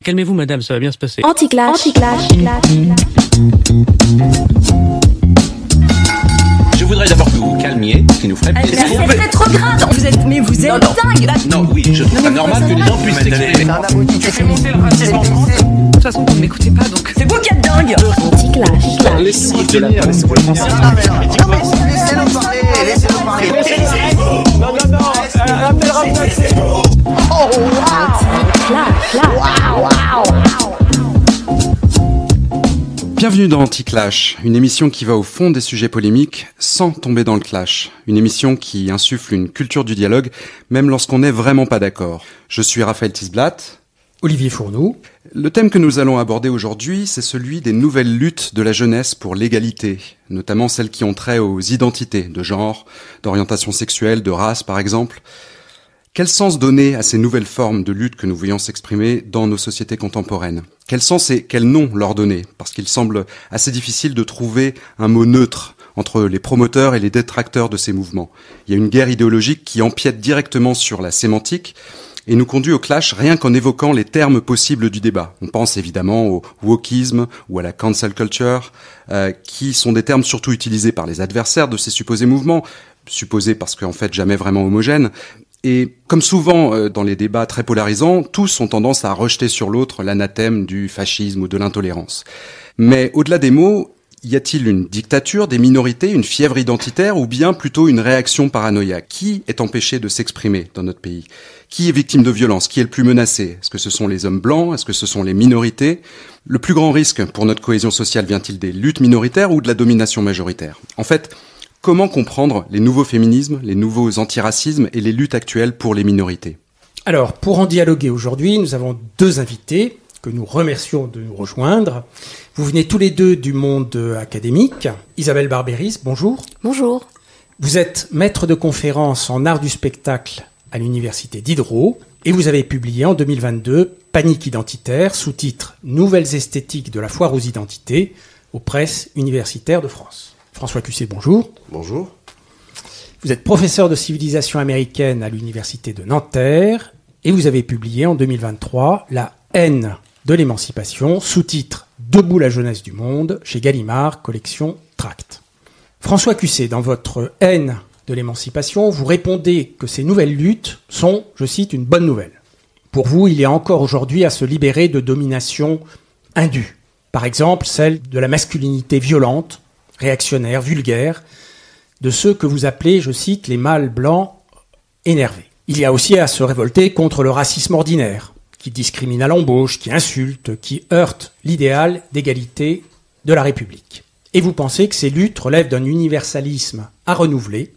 Calmez-vous, madame, ça va bien se passer. Anti-clash. Je voudrais d'abord que vous vous calmiez, ce qui nous ferait plaisir. C'est rétrograde. Vous êtes dingue. Non, oui, je trouve ça normal que les gens puissent s'exprimer. De toute façon, vous ne m'écoutez pas, donc... C'est vous qui êtes dingue. Anti-clash. Lessive de la part. Laissez-nous parler. Bienvenue dans Anti-Clash, une émission qui va au fond des sujets polémiques sans tomber dans le clash. Une émission qui insuffle une culture du dialogue, même lorsqu'on n'est vraiment pas d'accord. Je suis Raphaël Tisblatt. Olivier Fournoux. Le thème que nous allons aborder aujourd'hui, c'est celui des nouvelles luttes de la jeunesse pour l'égalité, notamment celles qui ont trait aux identités de genre, d'orientation sexuelle, de race par exemple. Quel sens donner à ces nouvelles formes de lutte que nous voyons s'exprimer dans nos sociétés contemporaines ? Quel sens et quel nom leur donner ? Parce qu'il semble assez difficile de trouver un mot neutre entre les promoteurs et les détracteurs de ces mouvements. Il y a une guerre idéologique qui empiète directement sur la sémantique et nous conduit au clash rien qu'en évoquant les termes possibles du débat. On pense évidemment au wokisme ou à la cancel culture, qui sont des termes surtout utilisés par les adversaires de ces supposés mouvements, supposés parce qu'en fait jamais vraiment homogènes. Et comme souvent dans les débats très polarisants, tous ont tendance à rejeter sur l'autre l'anathème du fascisme ou de l'intolérance. Mais au-delà des mots, y a-t-il une dictature des minorités, une fièvre identitaire ou bien plutôt une réaction paranoïaque ? Qui est empêché de s'exprimer dans notre pays ? Qui est victime de violence ? Qui est le plus menacé ? Est-ce que ce sont les hommes blancs ? Est-ce que ce sont les minorités ? Le plus grand risque pour notre cohésion sociale vient-il des luttes minoritaires ou de la domination majoritaire ? En fait, comment comprendre les nouveaux féminismes, les nouveaux antiracismes et les luttes actuelles pour les minorités ? Alors, pour en dialoguer aujourd'hui, nous avons deux invités que nous remercions de nous rejoindre. Vous venez tous les deux du monde académique. Isabelle Barbéris, bonjour. Bonjour. Vous êtes maître de conférence en art du spectacle à l'université Diderot et vous avez publié en 2022 Panique identitaire, sous-titre « Nouvelles esthétiques de la foire aux identités » aux presses universitaires de France. François Cusset, bonjour. Bonjour. Vous êtes professeur de civilisation américaine à l'université de Nanterre et vous avez publié en 2023 La haine de l'émancipation, sous-titre Debout la jeunesse du monde, chez Gallimard, collection Tract. François Cusset, dans votre haine de l'émancipation, vous répondez que ces nouvelles luttes sont, je cite, une bonne nouvelle. Pour vous, il y a encore aujourd'hui à se libérer de domination indue. Par exemple, celle de la masculinité violente, réactionnaire, vulgaire, de ceux que vous appelez, je cite, les mâles blancs énervés. Il y a aussi à se révolter contre le racisme ordinaire, qui discrimine à l'embauche, qui insulte, qui heurte l'idéal d'égalité de la République. Et vous pensez que ces luttes relèvent d'un universalisme à renouveler,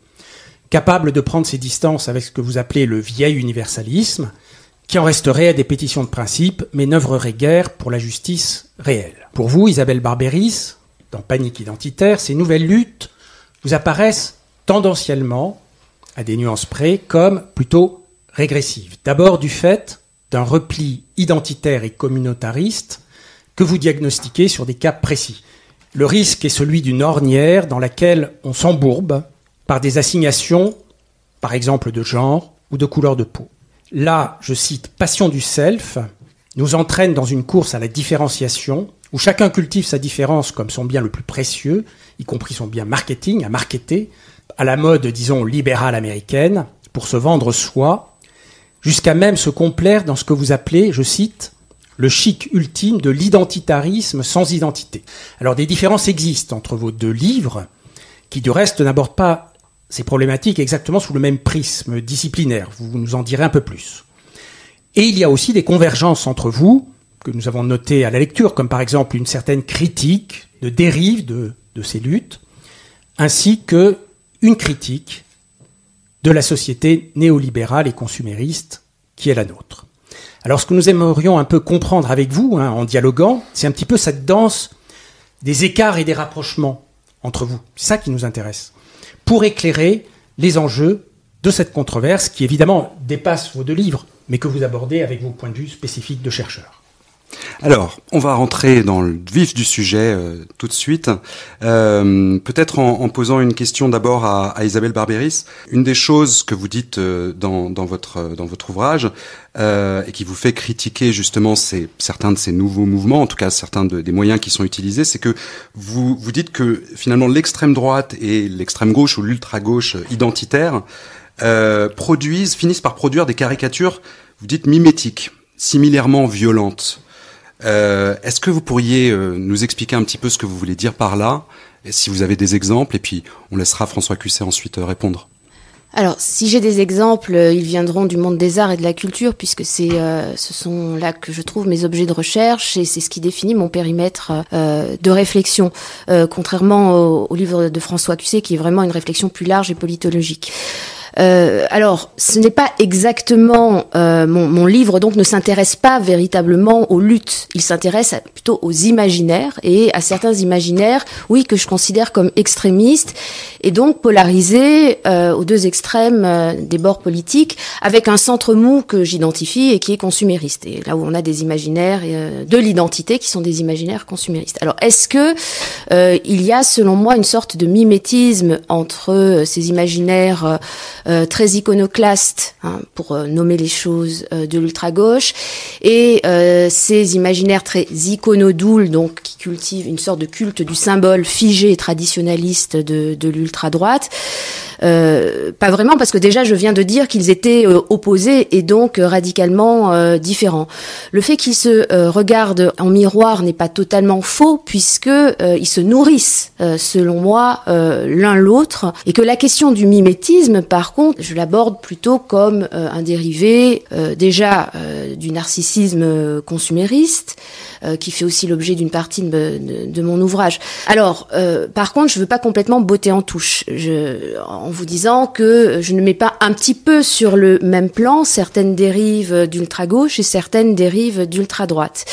capable de prendre ses distances avec ce que vous appelez le vieil universalisme, qui en resterait à des pétitions de principe, mais n'œuvrerait guère pour la justice réelle. Pour vous, Isabelle Barbéris, dans Panique identitaire, ces nouvelles luttes vous apparaissent tendanciellement, à des nuances près, comme plutôt régressives. D'abord du fait d'un repli identitaire et communautariste que vous diagnostiquez sur des cas précis. Le risque est celui d'une ornière dans laquelle on s'embourbe par des assignations, par exemple de genre ou de couleur de peau. Là, je cite, passion du self nous entraîne dans une course à la différenciation où chacun cultive sa différence comme son bien le plus précieux, y compris son bien marketing, à marketer, à la mode, disons, libérale américaine, pour se vendre soi, jusqu'à même se complaire dans ce que vous appelez, je cite, le chic ultime de l'identitarisme sans identité. Alors des différences existent entre vos deux livres, qui du reste n'abordent pas ces problématiques exactement sous le même prisme disciplinaire. Vous nous en direz un peu plus. Et il y a aussi des convergences entre vous, que nous avons notées à la lecture, comme par exemple une certaine critique de dérive de ces luttes, ainsi que une critique de la société néolibérale et consumériste qui est la nôtre. Alors ce que nous aimerions un peu comprendre avec vous, en dialoguant, c'est un petit peu cette danse des écarts et des rapprochements entre vous. C'est ça qui nous intéresse. Pour éclairer les enjeux de cette controverse qui évidemment dépasse vos deux livres, mais que vous abordez avec vos points de vue spécifiques de chercheurs. Alors, on va rentrer dans le vif du sujet tout de suite. Peut-être en posant une question d'abord à Isabelle Barberis. Une des choses que vous dites dans votre ouvrage et qui vous fait critiquer justement certains de ces nouveaux mouvements, en tout cas certains des moyens qui sont utilisés, c'est que vous dites que finalement l'extrême droite et l'extrême gauche ou l'ultra gauche identitaire finissent par produire des caricatures, vous dites mimétiques, similairement violentes. Est-ce que vous pourriez nous expliquer un petit peu ce que vous voulez dire par là, et si vous avez des exemples, et puis on laissera François Cusset ensuite répondre. Alors, si j'ai des exemples, ils viendront du monde des arts et de la culture, puisque ce sont là que je trouve mes objets de recherche, et c'est ce qui définit mon périmètre de réflexion, contrairement au livre de François Cusset, qui est vraiment une réflexion plus large et politologique. Alors, ce n'est pas exactement mon livre, donc ne s'intéresse pas véritablement aux luttes. Il s'intéresse plutôt aux imaginaires et à certains imaginaires, oui, que je considère comme extrémistes et donc polarisés aux deux extrêmes des bords politiques, avec un centre mou que j'identifie et qui est consumériste. Et là où on a des imaginaires de l'identité qui sont des imaginaires consuméristes. Alors, est-ce que il y a, selon moi, une sorte de mimétisme entre ces imaginaires très iconoclastes, pour nommer les choses, de l'ultra-gauche, et ces imaginaires très iconodoules, donc qui cultivent une sorte de culte du symbole figé et traditionnaliste de l'ultra-droite. Pas vraiment, parce que déjà je viens de dire qu'ils étaient opposés et donc radicalement différents. Le fait qu'ils se regardent en miroir n'est pas totalement faux, puisque ils se nourrissent, selon moi, l'un l'autre, et que la question du mimétisme, par contre, je l'aborde plutôt comme un dérivé déjà du narcissisme consumériste, qui fait aussi l'objet d'une partie de mon ouvrage. Alors, par contre, je veux pas complètement botter en touche, en vous disant que je ne mets pas un petit peu sur le même plan certaines dérives d'ultra-gauche et certaines dérives d'ultra-droite.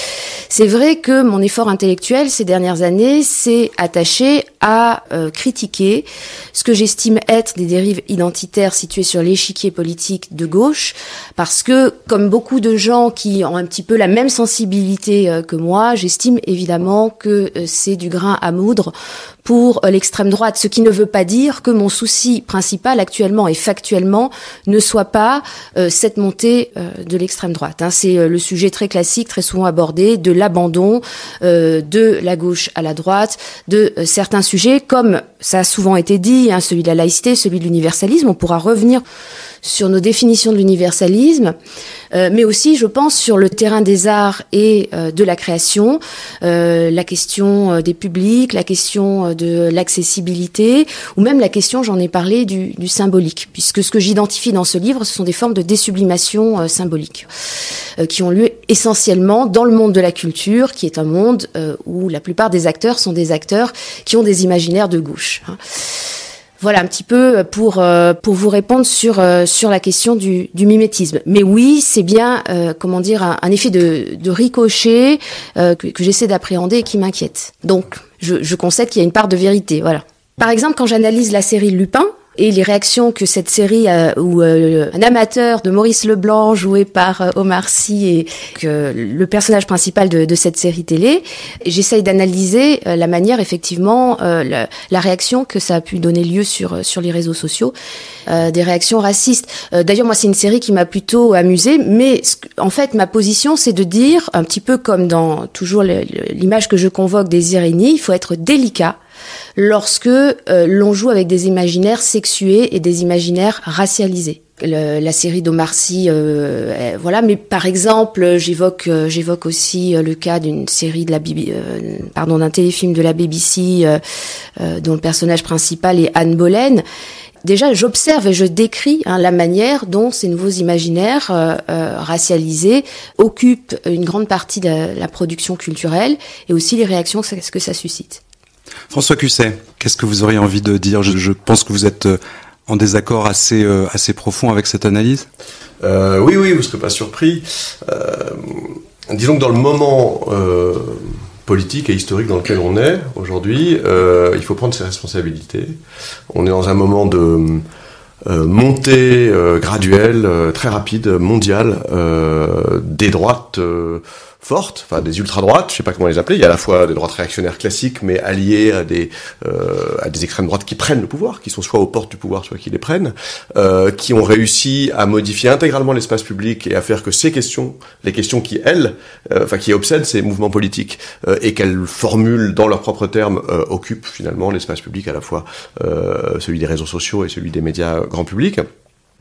C'est vrai que mon effort intellectuel ces dernières années s'est attaché à critiquer ce que j'estime être des dérives identitaires situées sur l'échiquier politique de gauche, parce que, comme beaucoup de gens qui ont un petit peu la même sensibilité que moi, j'estime évidemment que c'est du grain à moudre pour l'extrême droite, ce qui ne veut pas dire que mon souci principal actuellement et factuellement ne soit pas cette montée de l'extrême droite. C'est le sujet très classique, très souvent abordé, de l'abandon de la gauche à la droite, de certains sujets, comme ça a souvent été dit, celui de la laïcité, celui de l'universalisme. On pourra revenir sur nos définitions de l'universalisme, mais aussi, je pense, sur le terrain des arts et de la création, la question des publics, la question de l'accessibilité, ou même la question, j'en ai parlé, du symbolique, puisque ce que j'identifie dans ce livre, ce sont des formes de désublimation symbolique, qui ont lieu essentiellement dans le monde de la culture, qui est un monde où la plupart des acteurs sont des acteurs qui ont des imaginaires de gauche. Voilà un petit peu pour vous répondre sur la question du mimétisme. Mais oui, c'est bien un effet de ricochet que j'essaie d'appréhender et qui m'inquiète. Donc je concède qu'il y a une part de vérité. Voilà. Par exemple, quand j'analyse la série Lupin et les réactions que cette série où un amateur de Maurice Leblanc joué par Omar Sy et que le personnage principal de cette série télé, j'essaye d'analyser la manière effectivement la réaction que ça a pu donner lieu sur les réseaux sociaux, des réactions racistes. D'ailleurs moi c'est une série qui m'a plutôt amusée, mais en fait ma position c'est de dire, un petit peu comme dans toujours l'image que je convoque des Irénies, il faut être délicat lorsque l'on joue avec des imaginaires sexués et des imaginaires racialisés. La série d'Omar Sy, voilà. Mais par exemple, j'évoque aussi le cas d'une série d'un téléfilm de la BBC dont le personnage principal est Anne Boleyn. Déjà, j'observe et je décris la manière dont ces nouveaux imaginaires racialisés occupent une grande partie de la production culturelle et aussi les réactions que ça suscite. François Cusset, qu'est-ce que vous auriez envie de dire ? Je pense que vous êtes en désaccord assez profond avec cette analyse. Oui, vous ne serez pas surpris. Disons que dans le moment politique et historique dans lequel on est aujourd'hui, il faut prendre ses responsabilités. On est dans un moment de montée graduelle, très rapide, mondiale, des droites fortes, enfin des ultra-droites, je sais pas comment les appeler. Il y a à la fois des droites réactionnaires classiques, mais alliées à des extrêmes droites qui prennent le pouvoir, qui sont soit aux portes du pouvoir, soit qui les prennent, qui ont réussi à modifier intégralement l'espace public et à faire que ces questions, les questions qui qui obsèdent ces mouvements politiques et qu'elles formulent dans leurs propres termes, occupent finalement l'espace public, à la fois celui des réseaux sociaux et celui des médias grand public.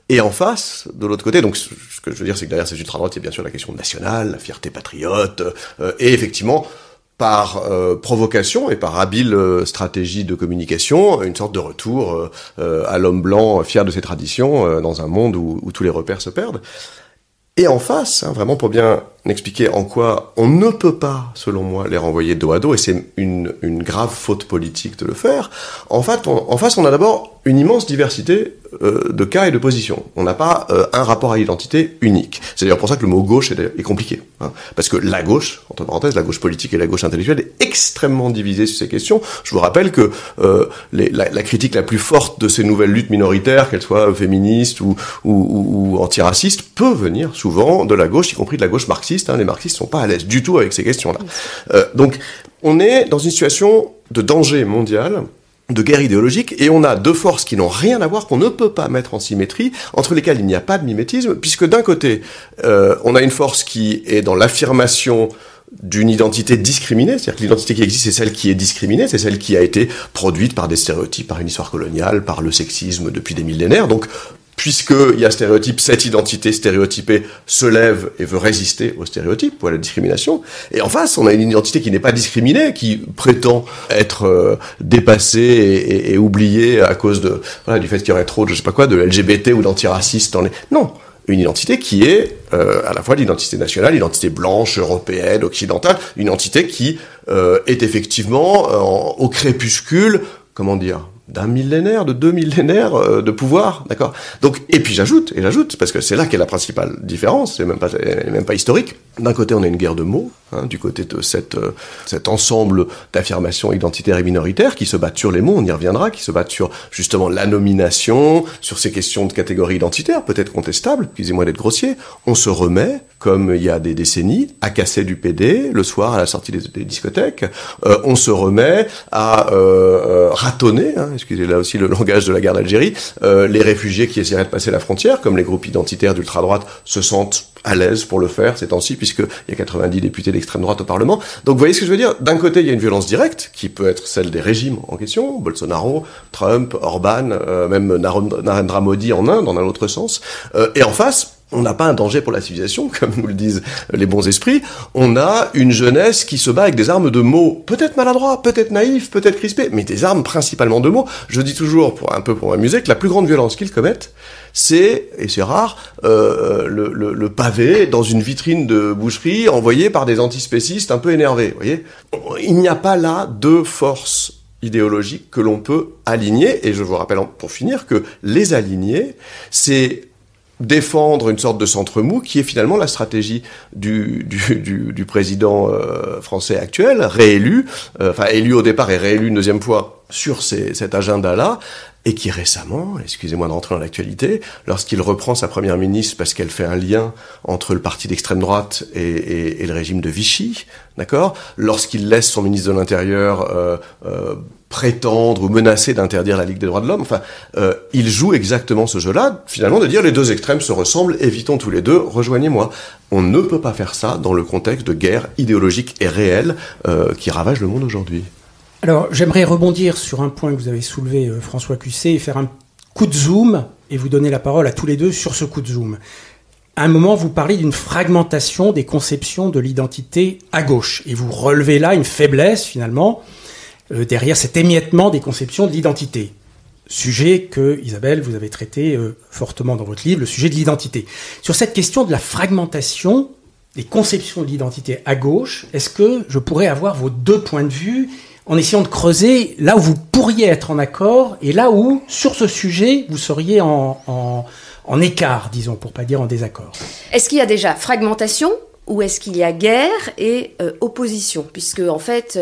Et en face, de l'autre côté, donc ce que je veux dire, c'est que derrière ces ultra-droites, il y a bien sûr la question nationale, la fierté patriote, et effectivement, par provocation et par habile stratégie de communication, une sorte de retour à l'homme blanc fier de ses traditions dans un monde où tous les repères se perdent. Et en face, vraiment pour bien expliquer en quoi on ne peut pas, selon moi, les renvoyer dos à dos, et c'est une grave faute politique de le faire, en face on a d'abord une immense diversité de cas et de positions. On n'a pas un rapport à l'identité unique. C'est d'ailleurs pour ça que le mot gauche est compliqué. Parce que la gauche, entre parenthèses, la gauche politique et la gauche intellectuelle est extrêmement divisée sur ces questions. Je vous rappelle que la critique la plus forte de ces nouvelles luttes minoritaires, qu'elles soient féministes ou antiracistes, peut venir souvent de la gauche, y compris de la gauche marxiste. Les marxistes sont pas à l'aise du tout avec ces questions-là. Donc, on est dans une situation de danger mondial, de guerre idéologique, et on a deux forces qui n'ont rien à voir, qu'on ne peut pas mettre en symétrie, entre lesquelles il n'y a pas de mimétisme, puisque d'un côté, on a une force qui est dans l'affirmation d'une identité discriminée, c'est-à-dire que l'identité qui existe, c'est celle qui est discriminée, c'est celle qui a été produite par des stéréotypes, par une histoire coloniale, par le sexisme depuis des millénaires. Donc, puisqu'il y a stéréotype, cette identité stéréotypée se lève et veut résister aux stéréotypes ou à la discrimination. Et en face, on a une identité qui n'est pas discriminée, qui prétend être dépassée et oubliée à cause du fait qu'il y aurait trop de LGBT ou d'antiracistes. Non, une identité qui est à la fois l'identité nationale, l'identité blanche, européenne, occidentale, une identité qui est effectivement au crépuscule, d'un millénaire, de 2 millénaires de pouvoir, d'accord. Donc, et puis j'ajoute, parce que c'est là qu'est la principale différence, c'est même pas historique. D'un côté, on a une guerre de mots, du côté de cet ensemble d'affirmations identitaires et minoritaires qui se battent sur les mots, on y reviendra, qui se battent sur justement la nomination, sur ces questions de catégorie identitaire, peut-être contestables, excusez-moi d'être grossier. On se remet, comme il y a des décennies, à casser du PD le soir à la sortie des discothèques. On se remet à ratonner, excusez là aussi le langage de la guerre d'Algérie, les réfugiés qui essaieraient de passer la frontière, comme les groupes identitaires d'ultra-droite se sentent à l'aise pour le faire ces temps-ci, puisqu'il y a 90 députés d'extrême droite au Parlement. Donc vous voyez ce que je veux dire ? D'un côté, il y a une violence directe, qui peut être celle des régimes en question, Bolsonaro, Trump, Orban, même Narendra Modi en Inde, dans un autre sens. Et en face, on n'a pas un danger pour la civilisation, comme nous le disent les bons esprits. On a une jeunesse qui se bat avec des armes de mots, peut-être maladroits, peut-être naïfs, peut-être crispés, mais des armes principalement de mots. Je dis toujours, pour m'amuser, que la plus grande violence qu'ils commettent, c'est, et c'est rare, le pavé dans une vitrine de boucherie envoyé par des antispécistes un peu énervés. Vous voyez, il n'y a pas là deux forces idéologiques que l'on peut aligner. Et je vous rappelle, pour finir, que les aligner, c'est défendre une sorte de centre mou qui est finalement la stratégie du président français actuel, réélu, élu au départ et réélu une deuxième fois sur cet agenda-là, et qui récemment, excusez-moi de rentrer dans l'actualité, lorsqu'il reprend sa première ministre parce qu'elle fait un lien entre le parti d'extrême droite et le régime de Vichy, d'accord, lorsqu'il laisse son ministre de l'Intérieur prétendre ou menacer d'interdire la Ligue des droits de l'homme, il joue exactement ce jeu-là, finalement, de dire les deux extrêmes se ressemblent, évitons tous les deux, rejoignez-moi. On ne peut pas faire ça dans le contexte de guerre idéologique et réelle qui ravage le monde aujourd'hui. Alors, j'aimerais rebondir sur un point que vous avez soulevé, François Cusset, et faire un coup de zoom, et vous donner la parole à tous les deux sur ce coup de zoom. À un moment, vous parlez d'une fragmentation des conceptions de l'identité à gauche, et vous relevez là une faiblesse, finalement, derrière cet émiettement des conceptions de l'identité. Sujet que, Isabelle, vous avez traité fortement dans votre livre, le sujet de l'identité. Sur cette question de la fragmentation des conceptions de l'identité à gauche, est-ce que je pourrais avoir vos deux points de vue en essayant de creuser là où vous pourriez être en accord et là où, sur ce sujet, vous seriez en écart, disons, pour pas dire en désaccord. Est-ce qu'il y a déjà fragmentation où est-ce qu'il y a guerre et opposition, puisque en fait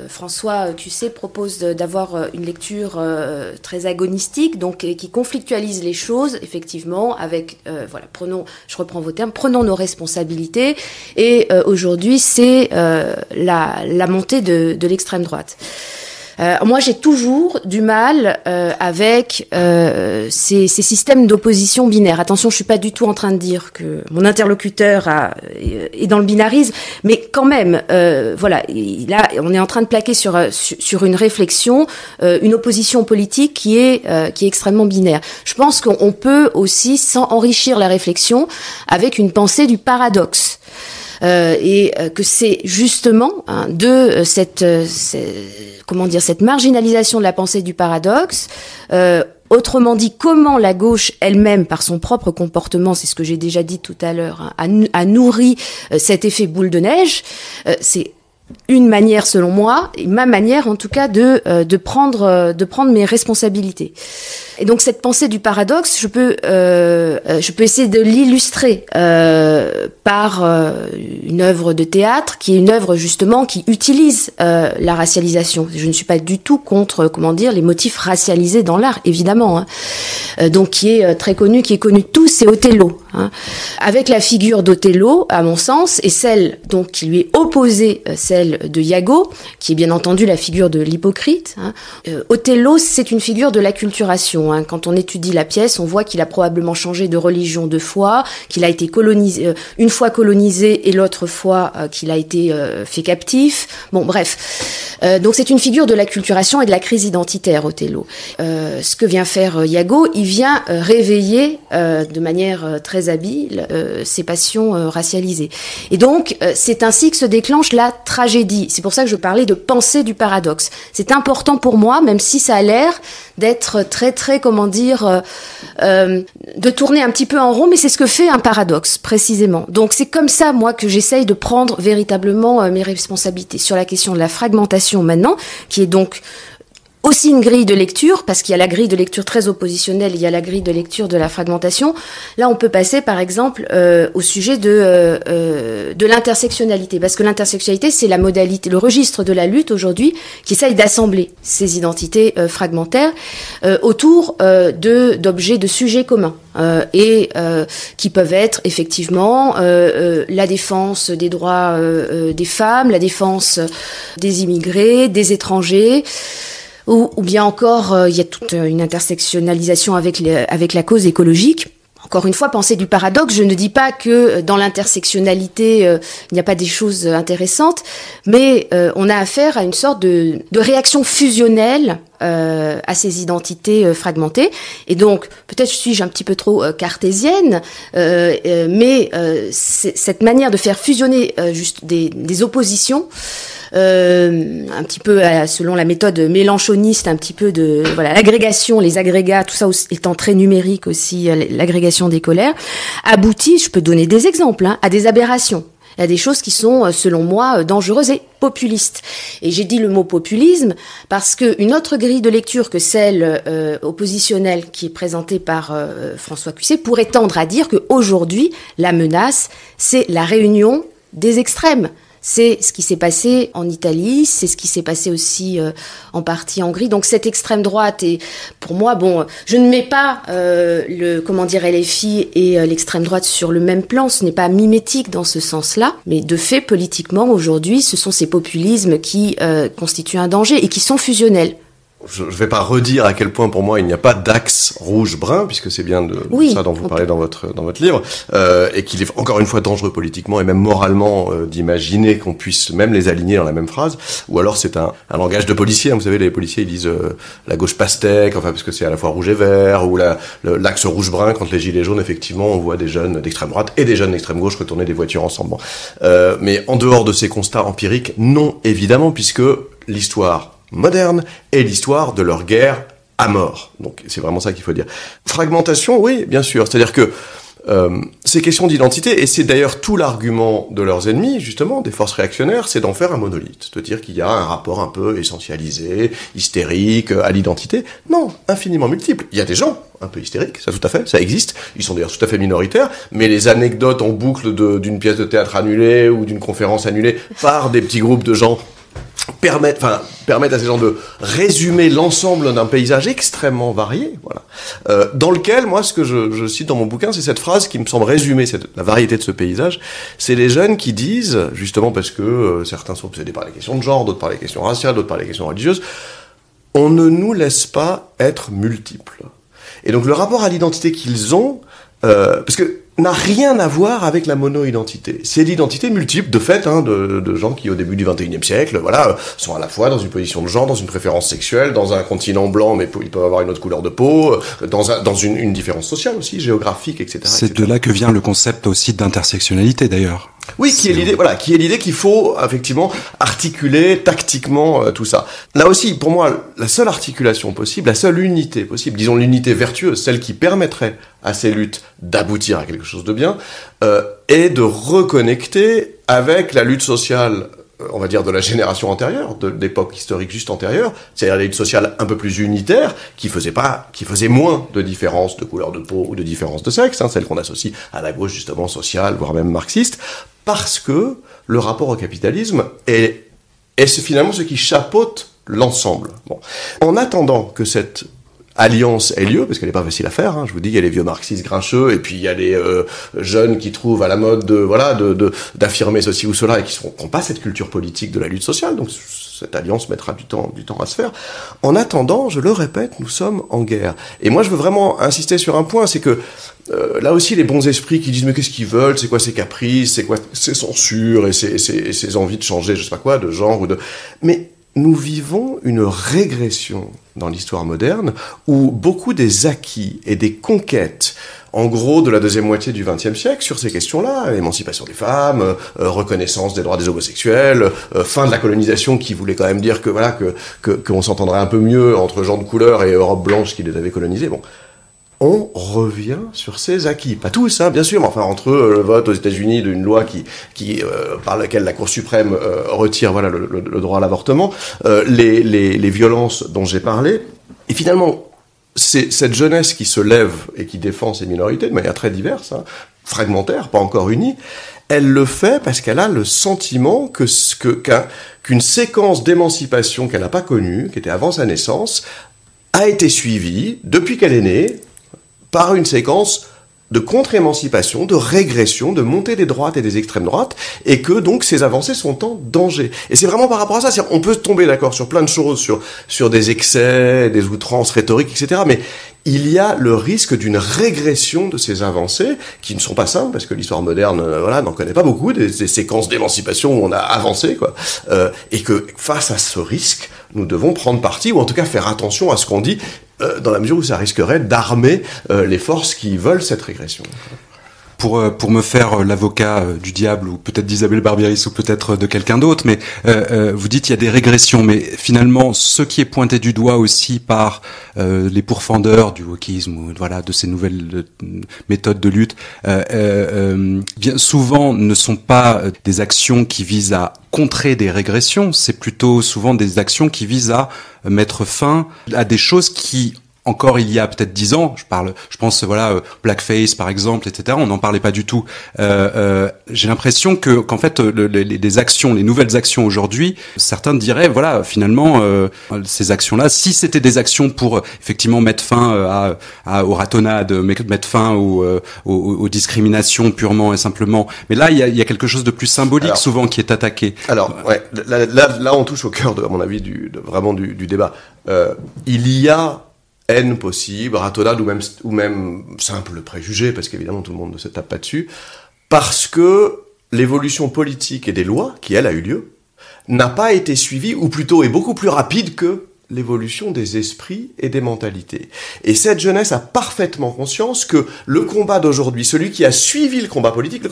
François Cusset propose d'avoir une lecture très agonistique, donc qui conflictualise les choses effectivement avec je reprends vos termes, prenons nos responsabilités, et aujourd'hui c'est la montée de l'extrême droite. Moi, j'ai toujours du mal avec ces systèmes d'opposition binaire. Attention, je suis pas du tout en train de dire que mon interlocuteur est dans le binarisme, mais quand même, là, on est en train de plaquer sur une réflexion, une opposition politique qui est extrêmement binaire. Je pense qu'on peut aussi enrichir la réflexion avec une pensée du paradoxe. Et que c'est justement de cette marginalisation de la pensée du paradoxe, autrement dit, comment la gauche elle-même, par son propre comportement, c'est ce que j'ai déjà dit tout à l'heure, a nourri cet effet boule de neige. C'est une manière, selon moi, et ma manière en tout cas, de prendre mes responsabilités. Et donc cette pensée du paradoxe, je peux essayer de l'illustrer par une œuvre de théâtre qui est une œuvre justement qui utilise la racialisation. Je ne suis pas du tout contre, les motifs racialisés dans l'art, évidemment. Donc qui est très connu, qui est connu de tous, c'est Othello. Avec la figure d'Othello, à mon sens, et celle donc qui lui est opposée, celle de Iago, qui est bien entendu la figure de l'hypocrite. Othello, c'est une figure de l'acculturation. Quand on étudie la pièce, on voit qu'il a probablement changé de religion 2 fois, qu'il a été colonisé, une fois colonisé et l'autre fois qu'il a été fait captif. Bon, bref. Donc c'est une figure de l'acculturation et de la crise identitaire, Othello. Ce que vient faire Iago, il vient réveiller de manière très habile ses passions racialisées. Et donc c'est ainsi que se déclenche la tragédie. C'est pour ça que je parlais de pensée du paradoxe. C'est important pour moi, même si ça a l'air d'être très très de tourner un petit peu en rond, mais c'est ce que fait un paradoxe, précisément. Donc c'est comme ça, moi, que j'essaye de prendre véritablement mes responsabilités. Sur la question de la fragmentation maintenant, qui est donc aussi une grille de lecture, parce qu'il y a la grille de lecture très oppositionnelle, il y a la grille de lecture de la fragmentation. Là, on peut passer, par exemple, au sujet de l'intersectionnalité, parce que l'intersectionnalité, c'est la modalité, le registre de la lutte aujourd'hui, qui essaye d'assembler ces identités fragmentaires autour d'objets, de sujets communs, et qui peuvent être effectivement la défense des droits des femmes, la défense des immigrés, des étrangers. Ou bien encore, il y a toute une intersectionnalisation avec la cause écologique. Encore une fois, pensée du paradoxe, je ne dis pas que dans l'intersectionnalité, il n'y a pas des choses intéressantes, mais on a affaire à une sorte de réaction fusionnelle à ces identités fragmentées. Et donc, peut-être suis-je un petit peu trop cartésienne, mais cette manière de faire fusionner juste des oppositions, un petit peu selon la méthode mélanchoniste, un petit peu de l'agrégation, les agrégats, tout ça étant très numérique aussi, l'agrégation des colères, aboutit, je peux donner des exemples, à des aberrations. Il y a des choses qui sont, selon moi, dangereuses et populistes. Et j'ai dit le mot populisme parce qu'une autre grille de lecture que celle oppositionnelle qui est présentée par François Cusset pourrait tendre à dire qu'aujourd'hui, la menace, c'est la réunion des extrêmes. C'est ce qui s'est passé en Italie, c'est ce qui s'est passé aussi en partie en Hongrie. Donc cette extrême droite, et pour moi, je ne mets pas LFI et l'extrême droite sur le même plan. Ce n'est pas mimétique dans ce sens-là, mais de fait, politiquement, aujourd'hui, ce sont ces populismes qui constituent un danger et qui sont fusionnels. Je ne vais pas redire à quel point pour moi il n'y a pas d'axe rouge-brun, puisque c'est bien de ça dont vous parlez dans votre livre, et qu'il est encore une fois dangereux politiquement et même moralement d'imaginer qu'on puisse même les aligner dans la même phrase, ou alors c'est un langage de policier, vous savez, les policiers ils disent la gauche pastèque, parce que c'est à la fois rouge et vert, ou l'axe rouge-brun quand les gilets jaunes, effectivement on voit des jeunes d'extrême droite et des jeunes d'extrême gauche retourner des voitures ensemble. Mais en dehors de ces constats empiriques, non évidemment, puisque l'histoire moderne et l'histoire de leur guerre à mort. Donc c'est vraiment ça qu'il faut dire. Fragmentation, oui, bien sûr. C'est-à-dire que ces questions d'identité, et c'est d'ailleurs tout l'argument de leurs ennemis, justement, des forces réactionnaires, c'est d'en faire un monolithe, de dire qu'il y a un rapport un peu essentialisé, hystérique, à l'identité. Non, infiniment multiple. Il y a des gens un peu hystériques, ça tout à fait, ça existe, ils sont d'ailleurs tout à fait minoritaires, mais les anecdotes en boucle d'une pièce de théâtre annulée ou d'une conférence annulée par des petits groupes de gens permettent à ces gens de résumer l'ensemble d'un paysage extrêmement varié, voilà. Dans lequel, moi, ce que je cite dans mon bouquin, c'est cette phrase qui me semble résumer la variété de ce paysage. C'est les jeunes qui disent, justement parce que certains sont obsédés par les questions de genre, d'autres par les questions raciales, d'autres par les questions religieuses, on ne nous laisse pas être multiples. Et donc le rapport à l'identité qu'ils ont, parce que n'a rien à voir avec la mono-identité. C'est l'identité multiple, de fait, de gens qui, au début du XXIe siècle, voilà, sont à la fois dans une position de genre, dans une préférence sexuelle, dans un continent blanc, mais ils peuvent avoir une autre couleur de peau, dans une différence sociale aussi, géographique, etc. C'est etc. de là que vient le concept aussi d'intersectionnalité, d'ailleurs. Oui, qui est l'idée qu'il faut, effectivement, articuler tactiquement tout ça. Là aussi, pour moi, la seule articulation possible, la seule unité possible, disons l'unité vertueuse, celle qui permettrait à ces luttes d'aboutir à quelque chose de bien, est de reconnecter avec la lutte sociale, on va dire, de la génération antérieure, de l'époque historique juste antérieure, c'est-à-dire la lutte sociale un peu plus unitaire, qui faisait moins de différences de couleur de peau ou de différences de sexe, celle qu'on associe à la gauche, justement, sociale, voire même marxiste, parce que le rapport au capitalisme est finalement ce qui chapeaute l'ensemble. Bon. En attendant que cette alliance ait lieu, parce qu'elle n'est pas facile à faire, je vous dis, il y a les vieux marxistes grincheux, et puis il y a les jeunes qui trouvent à la mode d'affirmer ceci ou cela, et qui n'ont pas cette culture politique de la lutte sociale, donc cette alliance mettra du temps à se faire. En attendant, je le répète, nous sommes en guerre. Et moi, je veux vraiment insister sur un point, c'est que là aussi, les bons esprits qui disent mais qu'est-ce qu'ils veulent, c'est quoi ces caprices, c'est quoi ces censures et ces envies de changer, je sais pas quoi, de genre mais nous vivons une régression dans l'histoire moderne où beaucoup des acquis et des conquêtes, en gros de la deuxième moitié du XXe siècle, sur ces questions-là, émancipation des femmes, reconnaissance des droits des homosexuels, fin de la colonisation qui voulait quand même dire qu'on s'entendrait un peu mieux entre gens de couleur et Europe blanche qui les avait colonisés, bon. On revient sur ces acquis. Pas tous, bien sûr, mais enfin, entre le vote aux États-Unis d'une loi par laquelle la Cour suprême retire le droit à l'avortement, les violences dont j'ai parlé, et finalement, c'est cette jeunesse qui se lève et qui défend ces minorités de manière très diverse, fragmentaire, pas encore unie, elle le fait parce qu'elle a le sentiment qu'une séquence d'émancipation qu'elle n'a pas connue, qui était avant sa naissance, a été suivie, depuis qu'elle est née, par une séquence de contre-émancipation, de régression, de montée des droites et des extrêmes droites, et que donc ces avancées sont en danger. Et c'est vraiment par rapport à ça, c'est-à-dire on peut tomber d'accord sur plein de choses, sur des excès, des outrances rhétoriques, etc., mais il y a le risque d'une régression de ces avancées, qui ne sont pas simples, parce que l'histoire moderne n'en connaît pas beaucoup, des séquences d'émancipation où on a avancé, et que face à ce risque, nous devons prendre parti, ou en tout cas faire attention à ce qu'on dit, dans la mesure où ça risquerait d'armer les forces qui veulent cette régression. Pour me faire l'avocat du diable, ou peut-être d'Isabelle Barbieris, ou peut-être de quelqu'un d'autre, mais vous dites il y a des régressions, mais finalement ce qui est pointé du doigt aussi par les pourfendeurs du wokisme, ou de ces nouvelles méthodes de lutte, bien souvent ne sont pas des actions qui visent à contrer des régressions, c'est plutôt souvent des actions qui visent à mettre fin à des choses qui, encore il y a peut-être 10 ans, je pense blackface par exemple, etc. On n'en parlait pas du tout. J'ai l'impression qu'en fait les nouvelles actions aujourd'hui, certains diraient finalement ces actions-là, si c'était des actions pour effectivement mettre fin aux ratonnades, mettre fin aux discriminations purement et simplement. Mais là il y a quelque chose de plus symbolique souvent qui est attaqué. Alors là on touche au cœur à mon avis du débat. Il y a haine possible, ratonnade ou même simple préjugé, parce qu'évidemment tout le monde ne se tape pas dessus, parce que l'évolution politique et des lois, qui elle a eu lieu, n'a pas été suivie, ou plutôt est beaucoup plus rapide que l'évolution des esprits et des mentalités. Et cette jeunesse a parfaitement conscience que le combat d'aujourd'hui, celui qui a suivi le combat politique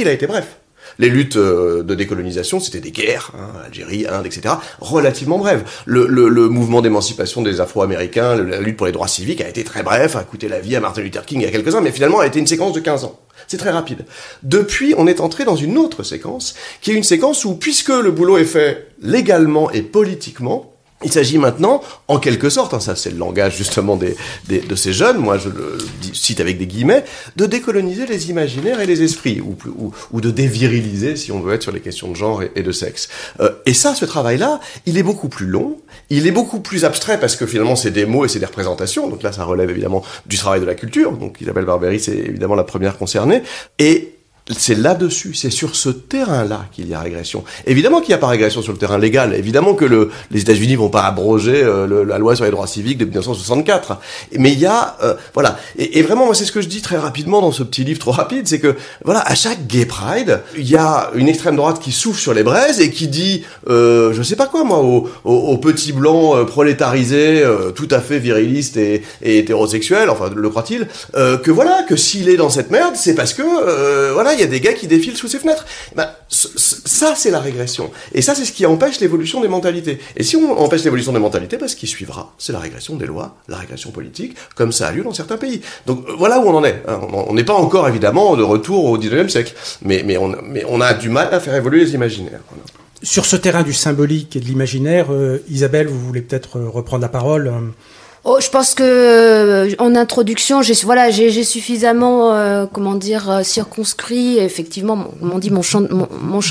il a été bref. Les luttes de décolonisation, c'était des guerres, Algérie, Inde, etc., relativement brèves. Le mouvement d'émancipation des Afro-Américains, la lutte pour les droits civiques a été très bref, a coûté la vie à Martin Luther King il y a quelques-uns, mais finalement a été une séquence de 15 ans. C'est très rapide. Depuis, on est entré dans une autre séquence, qui est une séquence où, puisque le boulot est fait légalement et politiquement, il s'agit maintenant, en quelque sorte, ça c'est le langage justement de ces jeunes, moi je le cite avec des guillemets, de décoloniser les imaginaires et les esprits, ou de déviriliser, si on veut être sur les questions de genre et de sexe. Et ça, ce travail-là, il est beaucoup plus long, il est beaucoup plus abstrait, parce que finalement c'est des mots et c'est des représentations, donc là ça relève évidemment du travail de la culture, donc Isabelle Barberi c'est évidemment la première concernée, et c'est là-dessus, c'est sur ce terrain-là qu'il y a régression. Évidemment qu'il n'y a pas régression sur le terrain légal. Évidemment que les États-Unis vont pas abroger la loi sur les droits civiques de 1964. Mais il y a, voilà. Et vraiment, moi, c'est ce que je dis très rapidement dans ce petit livre trop rapide, c'est que, voilà, à chaque Gay Pride, il y a une extrême droite qui souffle sur les braises et qui dit, je sais pas quoi, moi, aux petits blancs prolétarisés, tout à fait virilistes et hétérosexuels, enfin, le croit-il, que voilà, que s'il est dans cette merde, c'est parce que, voilà, il y a des gars qui défilent sous ses fenêtres. Ça, c'est la régression. Et ça, c'est ce qui empêche l'évolution des mentalités. Et si on empêche l'évolution des mentalités, ce qui suivra, c'est la régression des lois, la régression politique, comme ça a lieu dans certains pays. Donc voilà où on en est. On n'est pas encore, évidemment, de retour au 19e siècle. Mais on a du mal à faire évoluer les imaginaires. Voilà. Sur ce terrain du symbolique et de l'imaginaire, Isabelle, vous voulez peut-être reprendre la parole je pense que en introduction, j'ai suffisamment, circonscrit effectivement, mon champ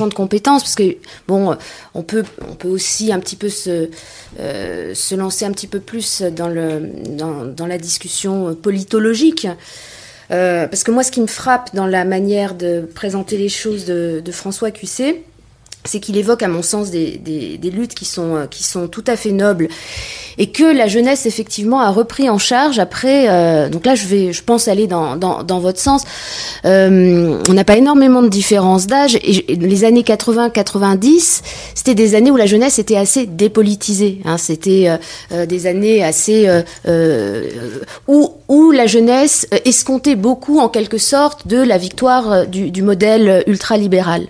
de compétences, parce que bon, on peut aussi un petit peu se lancer un petit peu plus dans la discussion politologique. Parce que moi, ce qui me frappe dans la manière de présenter les choses de François Cuissé, c'est qu'il évoque, à mon sens, des luttes qui sont tout à fait nobles, et que la jeunesse effectivement a repris en charge après. Donc là, je pense aller dans votre sens. On n'a pas énormément de différence d'âge, et les années 80-90, c'était des années où la jeunesse était assez dépolitisée. C'était des années assez où la jeunesse escomptait beaucoup, en quelque sorte, de la victoire du modèle ultralibéral.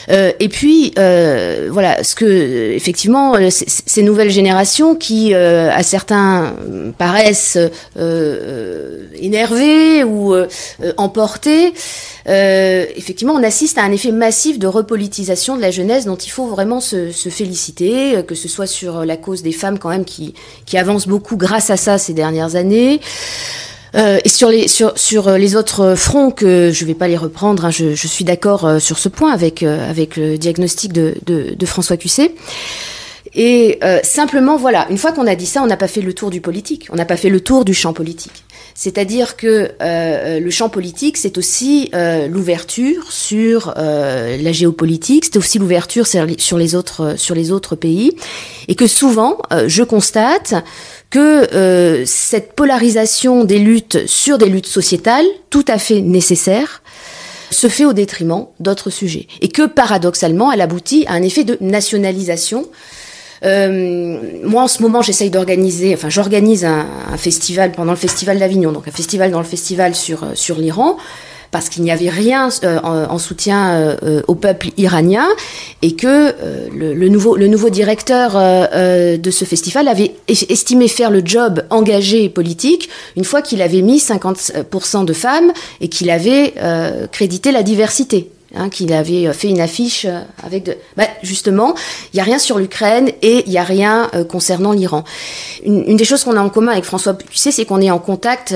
Et puis voilà, effectivement, ces nouvelles générations qui à certains paraissent énervées ou emportées, effectivement on assiste à un effet massif de repolitisation de la jeunesse dont il faut vraiment se féliciter, que ce soit sur la cause des femmes quand même qui avance beaucoup grâce à ça ces dernières années. Et sur les autres fronts, que je vais pas les reprendre, je suis d'accord sur ce point avec le diagnostic de François Cuissé. Et simplement, voilà, une fois qu'on a dit ça, on n'a pas fait le tour du politique, on n'a pas fait le tour du champ politique. C'est-à-dire que le champ politique, c'est aussi l'ouverture sur la géopolitique, c'est aussi l'ouverture sur les autres pays, et que souvent, je constate que cette polarisation des luttes sur des luttes sociétales, tout à fait nécessaires, se fait au détriment d'autres sujets. Et que, paradoxalement, elle aboutit à un effet de nationalisation. Moi, en ce moment, j'organise un festival pendant le Festival d'Avignon, donc un festival dans le festival sur l'Iran, parce qu'il n'y avait rien en soutien au peuple iranien, et que le nouveau directeur de ce festival avait estimé faire le job engagé et politique une fois qu'il avait mis 50% de femmes et qu'il avait crédité la diversité. Qu'il avait fait une affiche avec justement, il y a rien sur l'Ukraine et il y a rien concernant l'Iran. Une des choses qu'on a en commun avec François Cuissé, c'est qu'on est en contact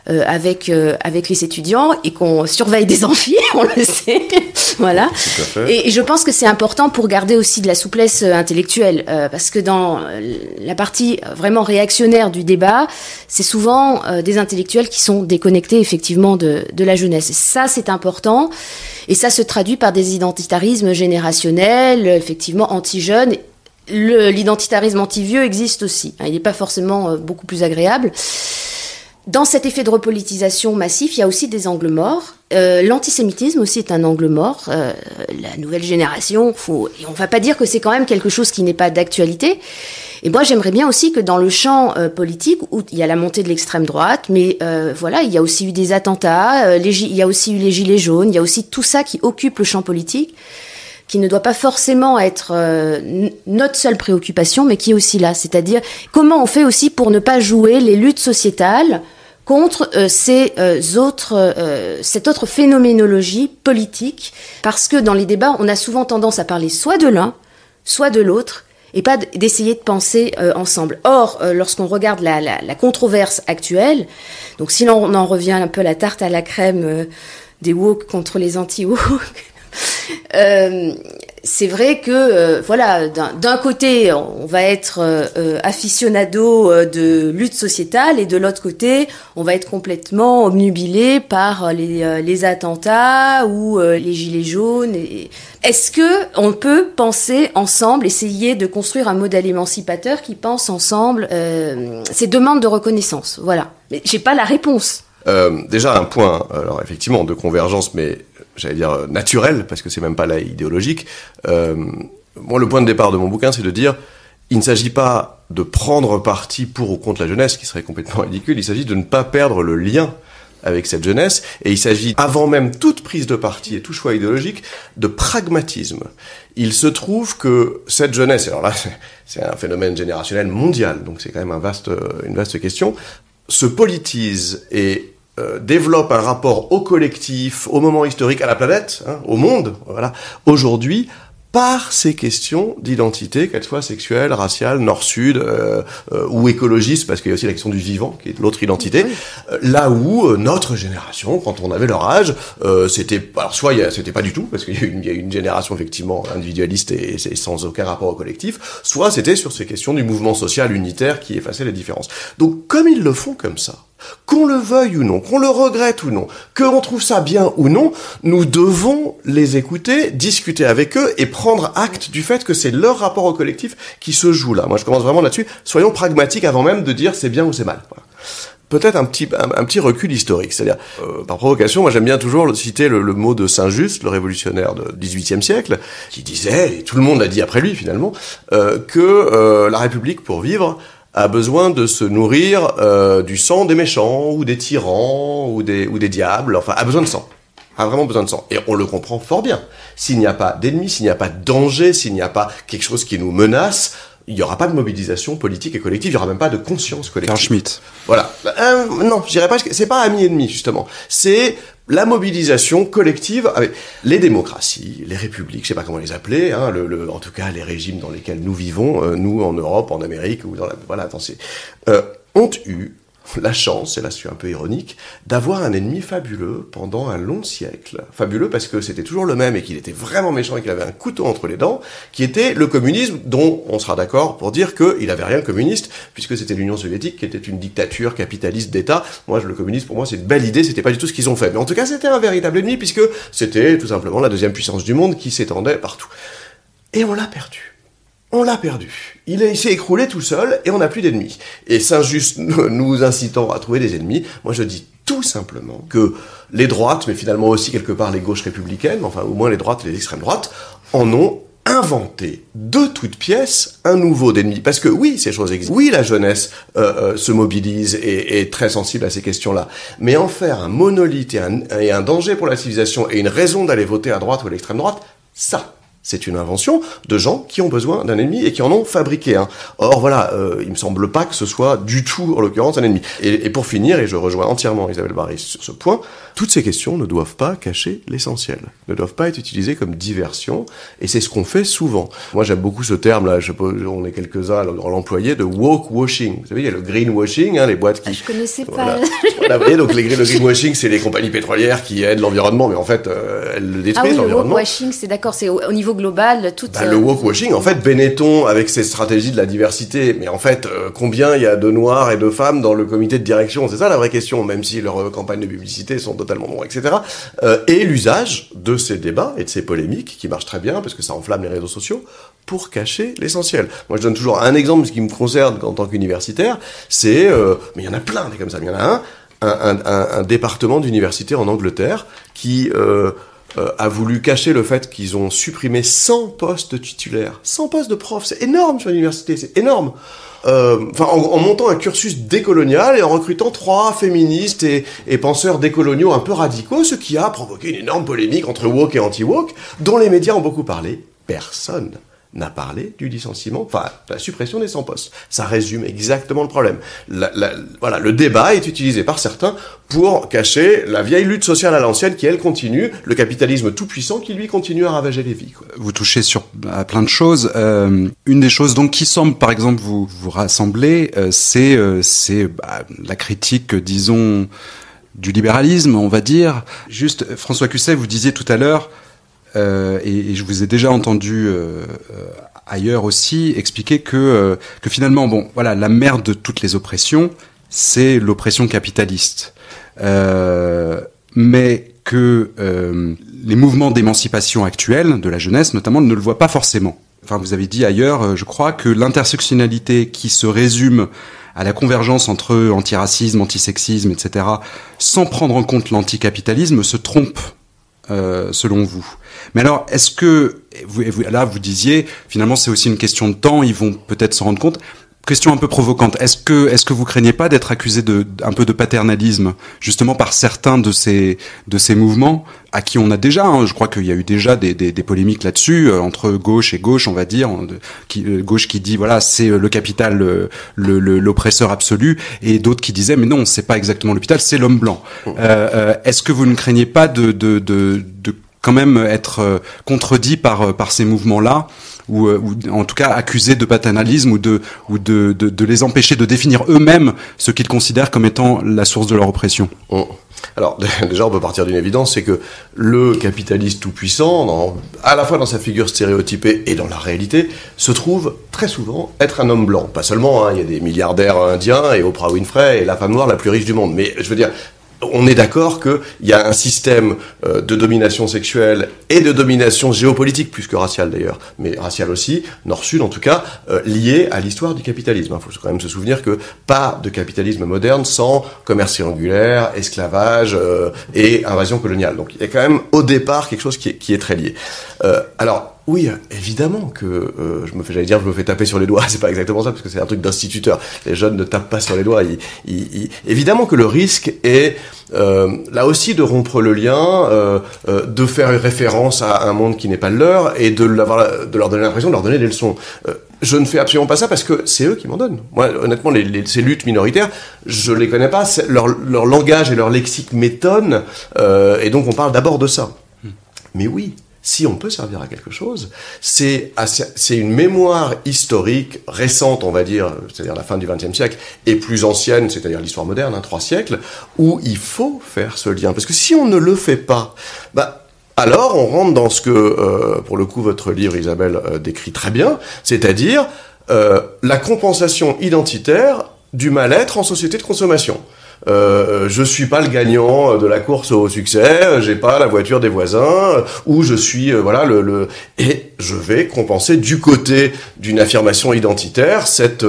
avec les étudiants et qu'on surveille des amphis, on le sait. Voilà. Et je pense que c'est important pour garder aussi de la souplesse intellectuelle, parce que dans la partie vraiment réactionnaire du débat, c'est souvent des intellectuels qui sont déconnectés effectivement de la jeunesse. Et ça, c'est important. Et ça se traduit par des identitarismes générationnels, effectivement anti-jeunes. L'identitarisme anti-vieux existe aussi. Il n'est pas forcément beaucoup plus agréable. Dans cet effet de repolitisation massif, il y a aussi des angles morts. L'antisémitisme aussi est un angle mort. La nouvelle génération, et on va pas dire que c'est quand même quelque chose qui n'est pas d'actualité. Et moi, j'aimerais bien aussi que dans le champ politique, où il y a la montée de l'extrême droite, mais voilà, il y a aussi eu des attentats, il y a aussi eu les gilets jaunes, il y a aussi tout ça qui occupe le champ politique, qui ne doit pas forcément être notre seule préoccupation, mais qui est aussi là. C'est-à-dire, comment on fait aussi pour ne pas jouer les luttes sociétales contre cette autre phénoménologie politique, parce que dans les débats, on a souvent tendance à parler soit de l'un, soit de l'autre, et pas d'essayer de penser ensemble. Or, lorsqu'on regarde la controverse actuelle, donc si l'on en revient un peu à la tarte à la crème des woke contre les anti-woke, c'est vrai que voilà, d'un côté on va être aficionado de lutte sociétale, et de l'autre côté on va être complètement obnubilé par les attentats ou les gilets jaunes. Est-ce que on peut penser ensemble, essayer de construire un modèle émancipateur qui pense ensemble ces demandes de reconnaissance? Voilà, mais j'ai pas la réponse. Déjà un point, alors effectivement de convergence, mais j'allais dire naturel, parce que c'est même pas là idéologique. Moi, le point de départ de mon bouquin, c'est de dire, il ne s'agit pas de prendre parti pour ou contre la jeunesse, qui serait complètement ridicule. Il s'agit de ne pas perdre le lien avec cette jeunesse, et il s'agit, avant même toute prise de parti et tout choix idéologique, de pragmatisme. Il se trouve que cette jeunesse, alors là, c'est un phénomène générationnel mondial, donc c'est quand même une vaste question, se politise et développe un rapport au collectif, au moment historique, à la planète, au monde, voilà, aujourd'hui, par ces questions d'identité, qu'elles soient sexuelles, raciales, nord-sud, ou écologistes, parce qu'il y a aussi la question du vivant, qui est l'autre identité, là où notre génération, quand on avait leur âge, c'était pas du tout, parce qu'il y a une génération effectivement individualiste et sans aucun rapport au collectif, soit c'était sur ces questions du mouvement social unitaire qui effaçait les différences. Donc comme ils le font comme ça, qu'on le veuille ou non, qu'on le regrette ou non, qu'on trouve ça bien ou non, nous devons les écouter, discuter avec eux et prendre acte du fait que c'est leur rapport au collectif qui se joue là. Moi, je commence vraiment là-dessus. Soyons pragmatiques avant même de dire c'est bien ou c'est mal. Voilà. Peut-être un petit recul historique. C'est-à-dire, par provocation, moi j'aime bien toujours citer le mot de Saint-Just, le révolutionnaire du XVIIIe siècle, qui disait, et tout le monde l'a dit après lui finalement, que la République, pour vivre, a besoin de se nourrir du sang des méchants, ou des tyrans, ou des diables, enfin, a besoin de sang. A vraiment besoin de sang. Et on le comprend fort bien. S'il n'y a pas d'ennemis, s'il n'y a pas de danger, s'il n'y a pas quelque chose qui nous menace, il n'y aura pas de mobilisation politique et collective, il n'y aura même pas de conscience collective. Karl Schmitt. Voilà. Non, je dirais pas, c'est pas ami-ennemi, justement. C'est la mobilisation collective avec les démocraties, les républiques, je sais pas comment les appeler, en tout cas les régimes dans lesquels nous vivons, nous en Europe, en Amérique, ou ont eu la chance, et là je suis un peu ironique, d'avoir un ennemi fabuleux pendant un long siècle. Fabuleux parce que c'était toujours le même et qu'il était vraiment méchant et qu'il avait un couteau entre les dents, qui était le communisme, dont on sera d'accord pour dire qu'il n'avait rien de communiste, puisque c'était l'Union soviétique qui était une dictature capitaliste d'État. Moi, le communisme, pour moi, c'est une belle idée, c'était pas du tout ce qu'ils ont fait. Mais en tout cas, c'était un véritable ennemi, puisque c'était tout simplement la deuxième puissance du monde qui s'étendait partout. Et on l'a perdu. On l'a perdu. Il s'est écroulé tout seul et on n'a plus d'ennemis. Et Saint-Just nous incitant à trouver des ennemis, moi je dis tout simplement que les droites, mais finalement aussi quelque part les gauches républicaines, enfin au moins les droites et les extrêmes droites, en ont inventé de toutes pièces un nouveau ennemi. Parce que oui, ces choses existent. Oui, la jeunesse se mobilise et est très sensible à ces questions-là. Mais en faire un monolithe et un danger pour la civilisation et une raison d'aller voter à droite ou à l'extrême droite, ça, c'est une invention de gens qui ont besoin d'un ennemi et qui en ont fabriqué un. Or, voilà, il me semble pas que ce soit du tout, en l'occurrence, un ennemi. Et pour finir, et je rejoins entièrement Isabelle Barry sur ce point, toutes ces questions ne doivent pas cacher l'essentiel, ne doivent pas être utilisées comme diversion, et c'est ce qu'on fait souvent. Moi, j'aime beaucoup ce terme-là, je sais pas, on est quelques-uns à l'employer, de woke washing. Vous savez, il y a le greenwashing, les boîtes qui... Je connaissais pas. Voilà, vous voyez, donc le greenwashing, c'est les compagnies pétrolières qui aident l'environnement, mais en fait, elles le détruisent, l'environnement. Le woke washing, c'est d'accord, c'est au niveau niveau global, le wokewashing, en fait, Benetton, avec ses stratégies de la diversité, mais en fait, combien il y a de noirs et de femmes dans le comité de direction, c'est ça la vraie question, même si leurs campagnes de publicité sont totalement non, etc. Et l'usage de ces débats et de ces polémiques, qui marchent très bien, parce que ça enflamme les réseaux sociaux, pour cacher l'essentiel. Moi, je donne toujours un exemple, ce qui me concerne en tant qu'universitaire, c'est, mais il y en a plein des comme ça, mais il y en a un département d'université en Angleterre qui a voulu cacher le fait qu'ils ont supprimé 100 postes titulaires, 100 postes de profs, c'est énorme sur l'université, c'est énorme. En montant un cursus décolonial et en recrutant 3 féministes et penseurs décoloniaux un peu radicaux, ce qui a provoqué une énorme polémique entre woke et anti-woke, dont les médias ont beaucoup parlé. Personne n'a parlé du licenciement, la suppression des 100 postes. Ça résume exactement le problème. Le débat est utilisé par certains pour cacher la vieille lutte sociale à l'ancienne qui, elle, continue, le capitalisme tout-puissant qui, lui, continue à ravager les vies, quoi. Vous touchez à plein de choses. Une des choses donc qui semble, par exemple, vous rassembler, c'est la critique, disons, du libéralisme, on va dire. Juste, François Cusset, vous disiez tout à l'heure, et je vous ai déjà entendu ailleurs aussi expliquer que finalement, la mère de toutes les oppressions, c'est l'oppression capitaliste. Mais que les mouvements d'émancipation actuels, de la jeunesse notamment, ne le voient pas forcément. Enfin, vous avez dit ailleurs, je crois, que l'intersectionnalité qui se résume à la convergence entre antiracisme, antisexisme, etc., sans prendre en compte l'anticapitalisme, se trompe, selon vous. Mais alors, est-ce que, vous disiez, finalement, c'est aussi une question de temps, ils vont peut-être s'en rendre compte. Question un peu provocante. Est-ce que vous craignez pas d'être accusé un peu de paternalisme, justement par certains de ces mouvements, à qui on a déjà, je crois qu'il y a eu déjà des polémiques là-dessus, entre gauche et gauche, on va dire, gauche qui dit, voilà, c'est le capital, l'oppresseur absolu, et d'autres qui disaient, mais non, c'est pas exactement le capital, c'est l'homme blanc. Est-ce que vous ne craignez pas de quand même être contredit par ces mouvements-là, ou en tout cas accusés de paternalisme, ou de les empêcher de définir eux-mêmes ce qu'ils considèrent comme étant la source de leur oppression? Alors, déjà, on peut partir d'une évidence, c'est que le capitaliste tout-puissant, à la fois dans sa figure stéréotypée et dans la réalité, se trouve très souvent être un homme blanc. Pas seulement, il y a des milliardaires indiens et Oprah Winfrey est la femme noire la plus riche du monde, mais je veux dire, on est d'accord qu'il y a un système de domination sexuelle et de domination géopolitique, plus que raciale d'ailleurs, mais raciale aussi, nord-sud en tout cas, lié à l'histoire du capitalisme. Il faut quand même se souvenir que pas de capitalisme moderne sans commerce triangulaire, esclavage et invasion coloniale. Donc il y a quand même au départ quelque chose qui est très lié. Alors, oui, évidemment que je me fais taper sur les doigts, c'est pas exactement ça, parce que c'est un truc d'instituteur. Les jeunes ne tapent pas sur les doigts. Évidemment que le risque est là aussi de rompre le lien, de faire référence à un monde qui n'est pas le leur, et de leur donner l'impression de leur donner des leçons. Je ne fais absolument pas ça parce que c'est eux qui m'en donnent. Moi, honnêtement, ces luttes minoritaires, je les connais pas. Leur langage et leur lexique m'étonnent, et donc on parle d'abord de ça. Mais oui, si on peut servir à quelque chose, c'est une mémoire historique récente, on va dire, c'est-à-dire la fin du XXe siècle, et plus ancienne, c'est-à-dire l'histoire moderne, 3 siècles, où il faut faire ce lien. Parce que si on ne le fait pas, alors on rentre dans ce que, pour le coup, votre livre, Isabelle, décrit très bien, c'est-à-dire la compensation identitaire du mal-être en société de consommation. Je suis pas le gagnant de la course au succès, j'ai pas la voiture des voisins, ou je suis et je vais compenser du côté d'une affirmation identitaire cet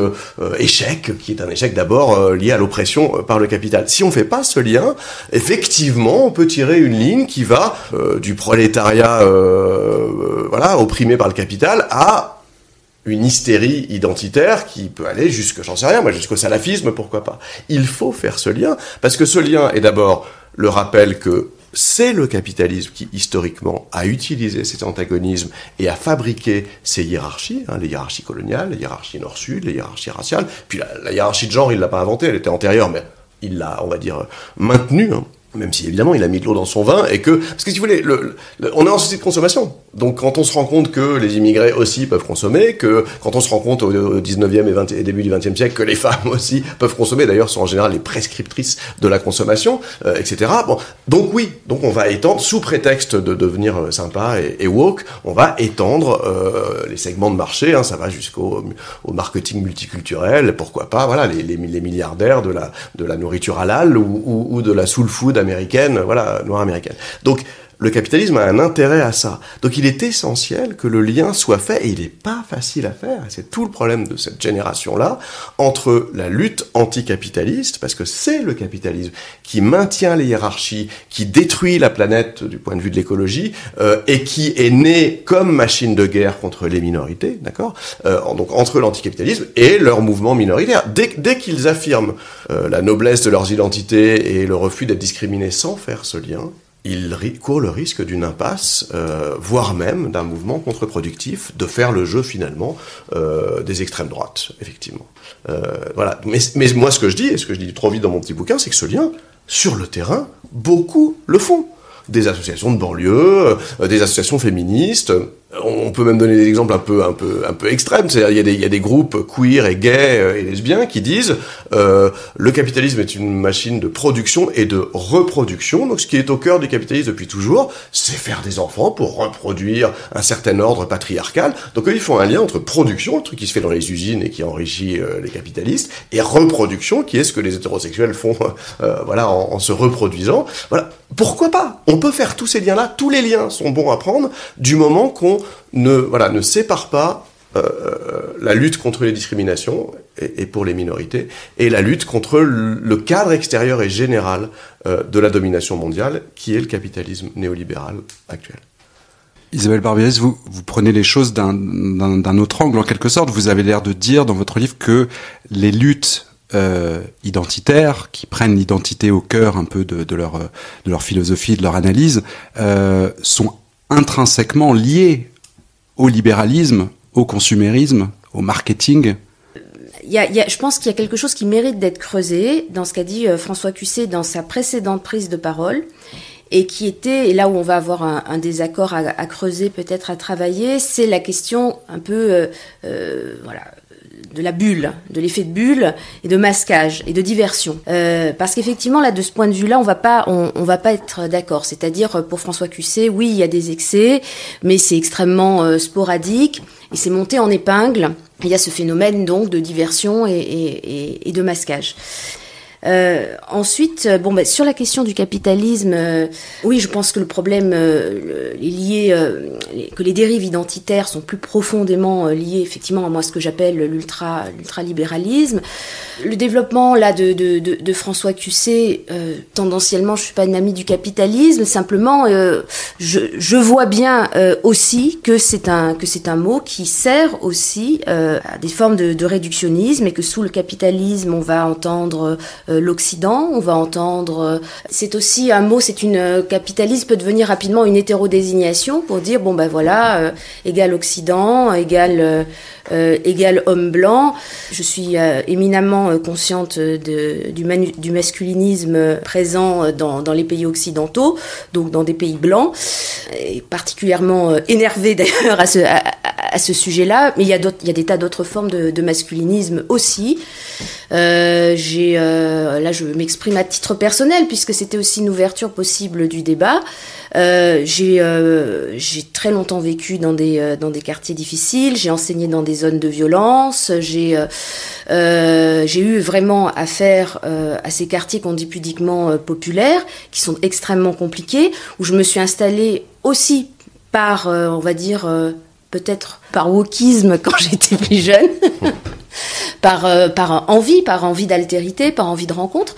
échec qui est un échec d'abord lié à l'oppression par le capital. Si on fait pas ce lien, effectivement, on peut tirer une ligne qui va du prolétariat opprimé par le capital à une hystérie identitaire qui peut aller jusqu'au salafisme, pourquoi pas. Il faut faire ce lien, parce que ce lien est d'abord le rappel que c'est le capitalisme qui, historiquement, a utilisé cet antagonisme et a fabriqué ces hiérarchies, les hiérarchies coloniales, les hiérarchies nord-sud, les hiérarchies raciales. Puis la hiérarchie de genre, il l'a pas inventée, elle était antérieure, mais il l'a, on va dire, maintenue. Même si évidemment il a mis de l'eau dans son vin et que parce que si vous voulez on est en société de consommation, donc quand on se rend compte que les immigrés aussi peuvent consommer, que quand on se rend compte au 19e et début du 20e siècle que les femmes aussi peuvent consommer, d'ailleurs sont en général les prescriptrices de la consommation, etc. Bon, donc on va étendre sous prétexte de devenir sympa et woke, on va étendre les segments de marché, ça va jusqu'au marketing multiculturel, pourquoi pas, voilà, les milliardaires de la nourriture halal ou de la soul food américaine, voilà, noire américaine. Donc, le capitalisme a un intérêt à ça. Donc, il est essentiel que le lien soit fait, et il n'est pas facile à faire, et c'est tout le problème de cette génération-là, entre la lutte anticapitaliste, parce que c'est le capitalisme qui maintient les hiérarchies, qui détruit la planète du point de vue de l'écologie, et qui est né comme machine de guerre contre les minorités, d'accord ? Donc, entre l'anticapitalisme et leur mouvement minoritaire. Dès qu'ils affirment la noblesse de leurs identités et le refus d'être discriminés sans faire ce lien, il court le risque d'une impasse, voire même d'un mouvement contre-productif, de faire le jeu finalement des extrêmes droites, effectivement. Voilà. Mais moi, ce que je dis, et ce que je dis trop vite dans mon petit bouquin, c'est que ce lien, sur le terrain, beaucoup le font. Des associations de banlieue, des associations féministes. On peut même donner des exemples un peu extrêmes. C'est-à-dire, il y a des groupes queer et gays et lesbiens qui disent le capitalisme est une machine de production et de reproduction. Donc, ce qui est au cœur du capitalisme depuis toujours, c'est faire des enfants pour reproduire un certain ordre patriarcal. Donc, eux, ils font un lien entre production, le truc qui se fait dans les usines et qui enrichit les capitalistes, et reproduction, qui est ce que les hétérosexuels font, voilà, en se reproduisant. Voilà. Pourquoi pas ? On peut faire tous ces liens-là. Tous les liens sont bons à prendre du moment qu'on ne sépare pas la lutte contre les discriminations et pour les minorités et la lutte contre le cadre extérieur et général de la domination mondiale qui est le capitalisme néolibéral actuel. Isabelle Barbierès, vous prenez les choses d'un autre angle en quelque sorte. Vous avez l'air de dire dans votre livre que les luttes identitaires, qui prennent l'identité au cœur un peu de leur philosophie, de leur analyse, sont intrinsèquement liées au libéralisme, au consumérisme, au marketing. Je pense qu'il y a quelque chose qui mérite d'être creusé dans ce qu'a dit François Cusset dans sa précédente prise de parole, et qui était, et là où on va avoir un désaccord à creuser, peut-être à travailler, c'est la question un peu, de la bulle, de l'effet de bulle et de masquage et de diversion. Parce qu'effectivement, là, de ce point de vue-là, on va pas être d'accord. C'est-à-dire, pour François Cusset, oui, il y a des excès, mais c'est extrêmement sporadique et c'est monté en épingle. Il y a ce phénomène, donc, de diversion et de masquage. Ensuite, sur la question du capitalisme, oui, je pense que le problème est lié, que les dérives identitaires sont plus profondément liées effectivement à ce que j'appelle l'ultralibéralisme. Le développement là de François Cusset, tendanciellement, je suis pas une amie du capitalisme, simplement, je vois bien aussi que c'est un mot qui sert aussi à des formes de réductionnisme, et que sous le capitalisme, on va entendre l'Occident, on va entendre... C'est aussi un mot, capitalisme peut devenir rapidement une hétérodésignation pour dire, égal Occident, égal homme blanc. Je suis éminemment consciente du masculinisme présent dans les pays occidentaux, donc dans des pays blancs, et particulièrement énervée d'ailleurs à ce sujet-là, mais il y a des tas d'autres formes de masculinisme aussi. Là, je m'exprime à titre personnel, puisque c'était aussi une ouverture possible du débat. J'ai très longtemps vécu dans des quartiers difficiles, j'ai enseigné dans des zones de violence, j'ai eu vraiment affaire à ces quartiers qu'on dit pudiquement populaires, qui sont extrêmement compliqués, où je me suis installée aussi par, peut-être par wokisme quand j'étais plus jeune, par envie d'altérité, par envie de rencontre,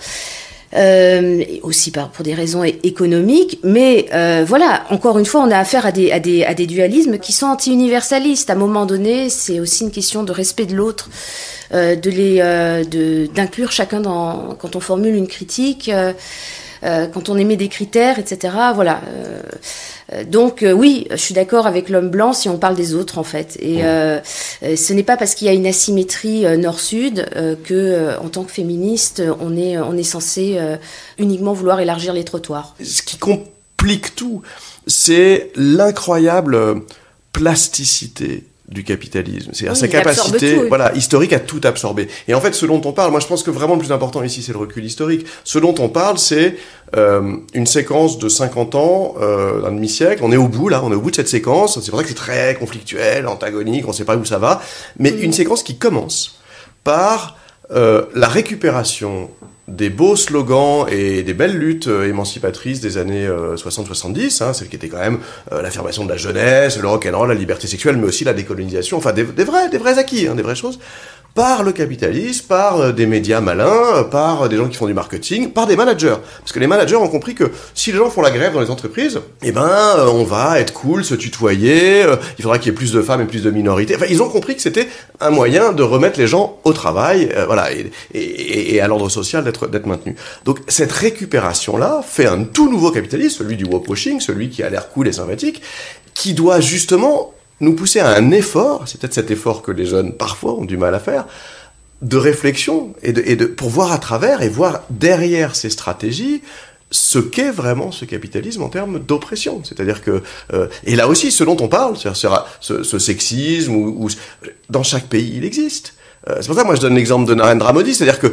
et aussi pour des raisons économiques. Mais encore une fois, on a affaire à des dualismes qui sont anti-universalistes. À un moment donné, c'est aussi une question de respect de l'autre, d'inclure chacun quand on formule une critique. quand on émet des critères, etc. Voilà. Donc oui, je suis d'accord avec l'homme blanc si on parle des autres en fait. Et ce n'est pas parce qu'il y a une asymétrie nord-sud que, en tant que féministe, on est censé uniquement vouloir élargir les trottoirs. Ce qui complique tout, c'est l'incroyable plasticité du capitalisme. C'est-à-dire sa capacité historique à tout absorber. Et en fait, ce dont on parle, moi je pense que vraiment le plus important ici, c'est le recul historique. Ce dont on parle, c'est une séquence de 50 ans, d'un demi-siècle. On est au bout de cette séquence. C'est pour ça que c'est très conflictuel, antagonique, on ne sait pas où ça va. Mais une séquence qui commence par la récupération des beaux slogans et des belles luttes émancipatrices des années 60-70, celles qui étaient quand même l'affirmation de la jeunesse, le rock'n'roll, la liberté sexuelle, mais aussi la décolonisation, enfin des vrais acquis, des vraies choses, par le capitalisme, par des médias malins, par des gens qui font du marketing, par des managers. Parce que les managers ont compris que si les gens font la grève dans les entreprises, on va être cool, se tutoyer, il faudra qu'il y ait plus de femmes et plus de minorités. Enfin, ils ont compris que c'était un moyen de remettre les gens au travail, et à l'ordre social d'être maintenu. Donc, cette récupération-là fait un tout nouveau capitalisme, celui du woke-washing, celui qui a l'air cool et sympathique, qui doit justement nous pousser à un effort, c'est peut-être cet effort que les jeunes parfois ont du mal à faire, de réflexion et de pour voir à travers et voir derrière ces stratégies ce qu'est vraiment ce capitalisme en termes d'oppression. C'est-à-dire que et là aussi, ce dont on parle, c'est-à-dire ce sexisme ou dans chaque pays il existe. C'est pour ça que moi je donne l'exemple de Narendra Modi, c'est-à-dire que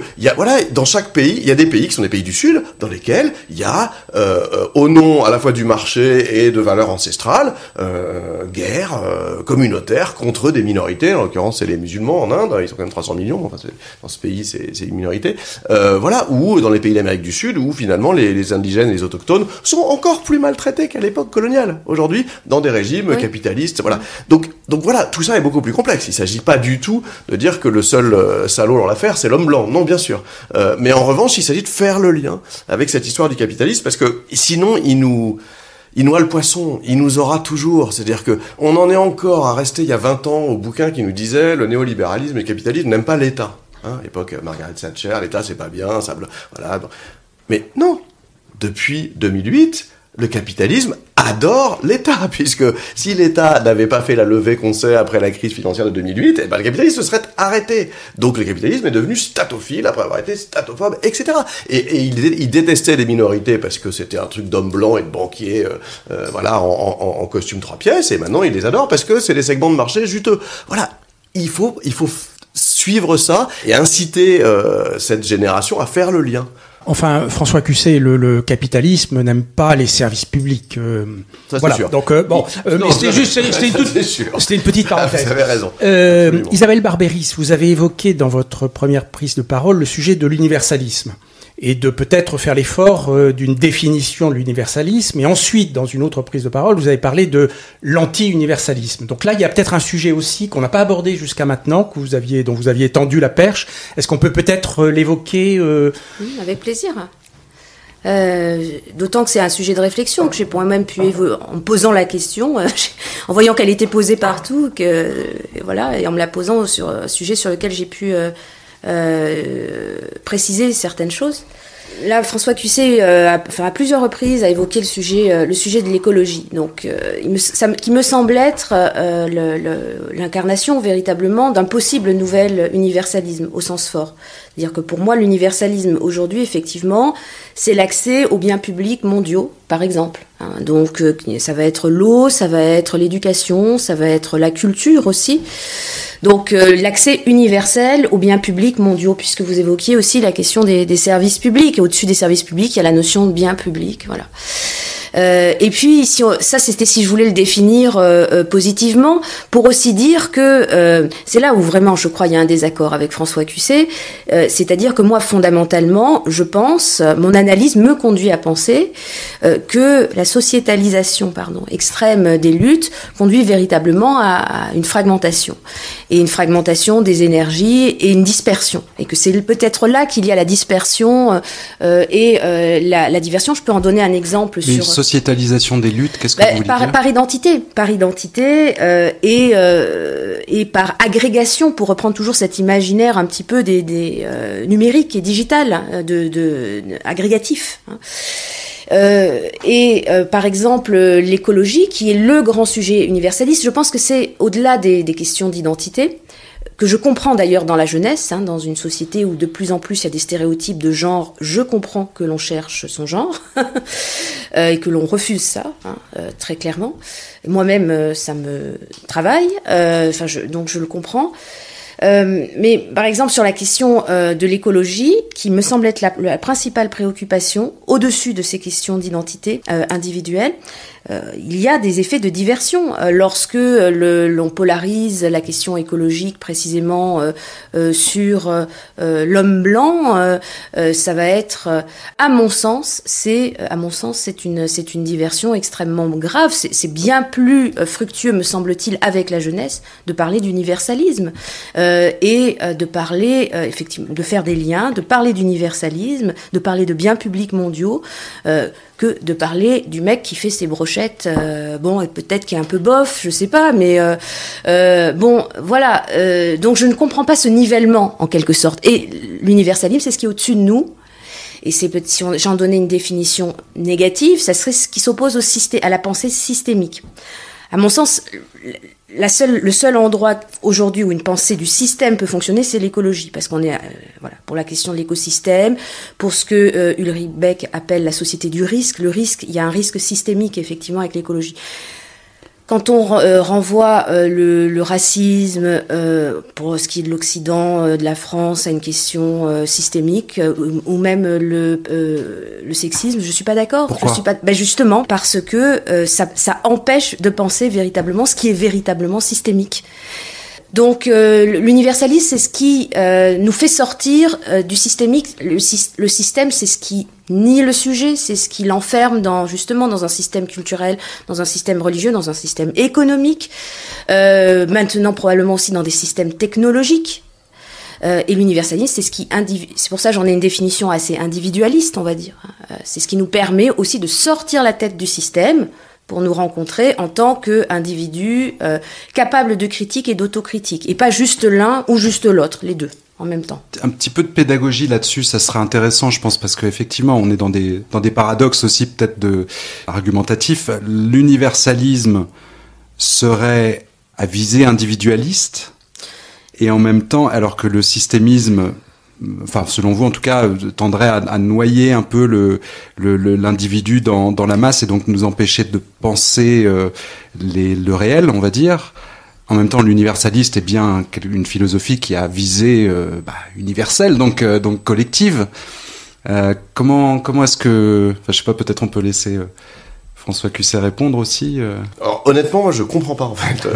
dans chaque pays, il y a des pays qui sont des pays du Sud, dans lesquels il y a, au nom à la fois du marché et de valeurs ancestrales, guerre communautaire contre des minorités. En l'occurrence, c'est les musulmans en Inde, ils sont quand même 300 millions. Enfin, dans ce pays, c'est une minorité. Ou dans les pays d'Amérique du Sud, où finalement les indigènes et les autochtones sont encore plus maltraités qu'à l'époque coloniale. Aujourd'hui, dans des régimes capitalistes, voilà. Donc voilà, tout ça est beaucoup plus complexe. Il s'agit pas du tout de dire que le seul salaud dans l'affaire, c'est l'homme blanc. Non, bien sûr. Mais en revanche, il s'agit de faire le lien avec cette histoire du capitalisme, parce que sinon, il noie le poisson, il nous aura toujours. C'est-à-dire que on en est encore à rester il y a 20 ans au bouquin qui nous disait le néolibéralisme et le capitalisme n'aiment pas l'État. Époque Margaret Thatcher, l'État c'est pas bien, ça voilà. Mais non, depuis 2008, le capitalisme adore l'État, puisque si l'État n'avait pas fait la levée qu'on sait après la crise financière de 2008, le capitalisme se serait arrêté. Donc le capitalisme est devenu statophile après avoir été statophobe, etc. Et il détestait les minorités parce que c'était un truc d'hommes blancs et de banquiers, en costume 3 pièces, et maintenant il les adore parce que c'est des segments de marché juteux. Voilà, il faut suivre ça et inciter cette génération à faire le lien. Enfin, François Cusset, le capitalisme n'aime pas les services publics. Ça, c'est sûr. Donc, mais c'était une petite parenthèse. Vous avez raison. Isabelle Barberis, vous avez évoqué dans votre première prise de parole le sujet de l'universalisme et de peut-être faire l'effort d'une définition de l'universalisme. Et ensuite, dans une autre prise de parole, vous avez parlé de l'anti-universalisme. Donc là, il y a peut-être un sujet aussi qu'on n'a pas abordé jusqu'à maintenant, dont vous aviez tendu la perche. Est-ce qu'on peut peut-être l'évoquer Oui, avec plaisir. D'autant que c'est un sujet de réflexion que j'ai moi-même pu en me posant la question, en voyant qu'elle était posée partout, et en me la posant sur un sujet sur lequel j'ai pu préciser certaines choses. Là, François Cusset, à plusieurs reprises, a évoqué le sujet de l'écologie. Donc, qui me semble être l'incarnation véritablement d'un possible nouvel universalisme au sens fort. C'est-à-dire que pour moi, l'universalisme aujourd'hui, effectivement, c'est l'accès aux biens publics mondiaux, par exemple. Donc, ça va être l'eau, ça va être l'éducation, ça va être la culture aussi. Donc l'accès universel aux biens publics mondiaux, puisque vous évoquiez aussi la question des services publics. Et au-dessus des services publics, il y a la notion de biens publics, voilà. Et puis ça c'était si je voulais le définir positivement, pour aussi dire que c'est là où vraiment je crois il y a un désaccord avec François Cusset, c'est-à-dire que moi fondamentalement je pense, mon analyse me conduit à penser que la sociétalisation extrême des luttes conduit véritablement à une fragmentation, et une fragmentation des énergies et une dispersion, et que c'est peut-être là qu'il y a la dispersion et la diversion. Je peux en donner un exemple sur sociétalisation des luttes, qu'est-ce que vous voulez dire ? Par identité et par agrégation, pour reprendre toujours cet imaginaire un petit peu des numérique et digital, agrégatif. Par exemple, l'écologie, qui est le grand sujet universaliste, je pense que c'est au-delà des questions d'identité, que je comprends d'ailleurs dans la jeunesse, dans une société où de plus en plus il y a des stéréotypes de genre, je comprends que l'on cherche son genre et que l'on refuse ça, très clairement. Moi-même, ça me travaille, donc je le comprends. Mais par exemple sur la question de l'écologie, qui me semble être la principale préoccupation, au-dessus de ces questions d'identité individuelle, il y a des effets de diversion lorsque l'on polarise la question écologique précisément sur l'homme blanc. Ça va être, à mon sens, c'est une diversion extrêmement grave. C'est bien plus fructueux, me semble-t-il, avec la jeunesse, de parler d'universalisme et de parler effectivement, de faire des liens, de parler d'universalisme, de parler de biens publics mondiaux. Que de parler du mec qui fait ses brochettes, et peut-être qui est un peu bof, je sais pas, mais voilà. Donc je ne comprends pas ce nivellement en quelque sorte. Et l'universalisme, c'est ce qui est au-dessus de nous. Et si j'en donnais une définition négative, ça serait ce qui s'oppose à la pensée systémique. À mon sens, le seul endroit aujourd'hui où une pensée du système peut fonctionner, c'est l'écologie, parce qu'on est pour la question de l'écosystème, pour ce que Ulrich Beck appelle la société du risque. Le risque, il y a un risque systémique effectivement avec l'écologie. Quand on renvoie le racisme, pour ce qui est de l'Occident, de la France, à une question systémique, ou même le sexisme, je suis pas d'accord. Pourquoi ? Justement parce que ça empêche de penser véritablement ce qui est véritablement systémique. Donc l'universalisme, c'est ce qui nous fait sortir du systémique. Le système, c'est ce qui nie le sujet, c'est ce qui l'enferme dans un système culturel, dans un système religieux, dans un système économique, maintenant probablement aussi dans des systèmes technologiques. Et l'universalisme, c'est pour ça que j'en ai une définition assez individualiste, on va dire. C'est ce qui nous permet aussi de sortir la tête du système pour nous rencontrer en tant qu'individus capables de critique et d'autocritique, et pas juste l'un ou juste l'autre, les deux en même temps. Un petit peu de pédagogie là-dessus, ça serait intéressant, je pense, parce qu'effectivement, on est dans des paradoxes aussi peut-être argumentatifs. L'universalisme serait à visée individualiste, et en même temps, alors que le systémisme, enfin, selon vous en tout cas, tendrait à noyer un peu l'individu dans la masse et donc nous empêcher de penser le réel, on va dire. En même temps, l'universaliste est bien une philosophie qui a visée universelle, donc collective. Comment est-ce que... Enfin, je sais pas, peut-être on peut laisser François Cusset répondre aussi. Alors, honnêtement, moi, je comprends pas en fait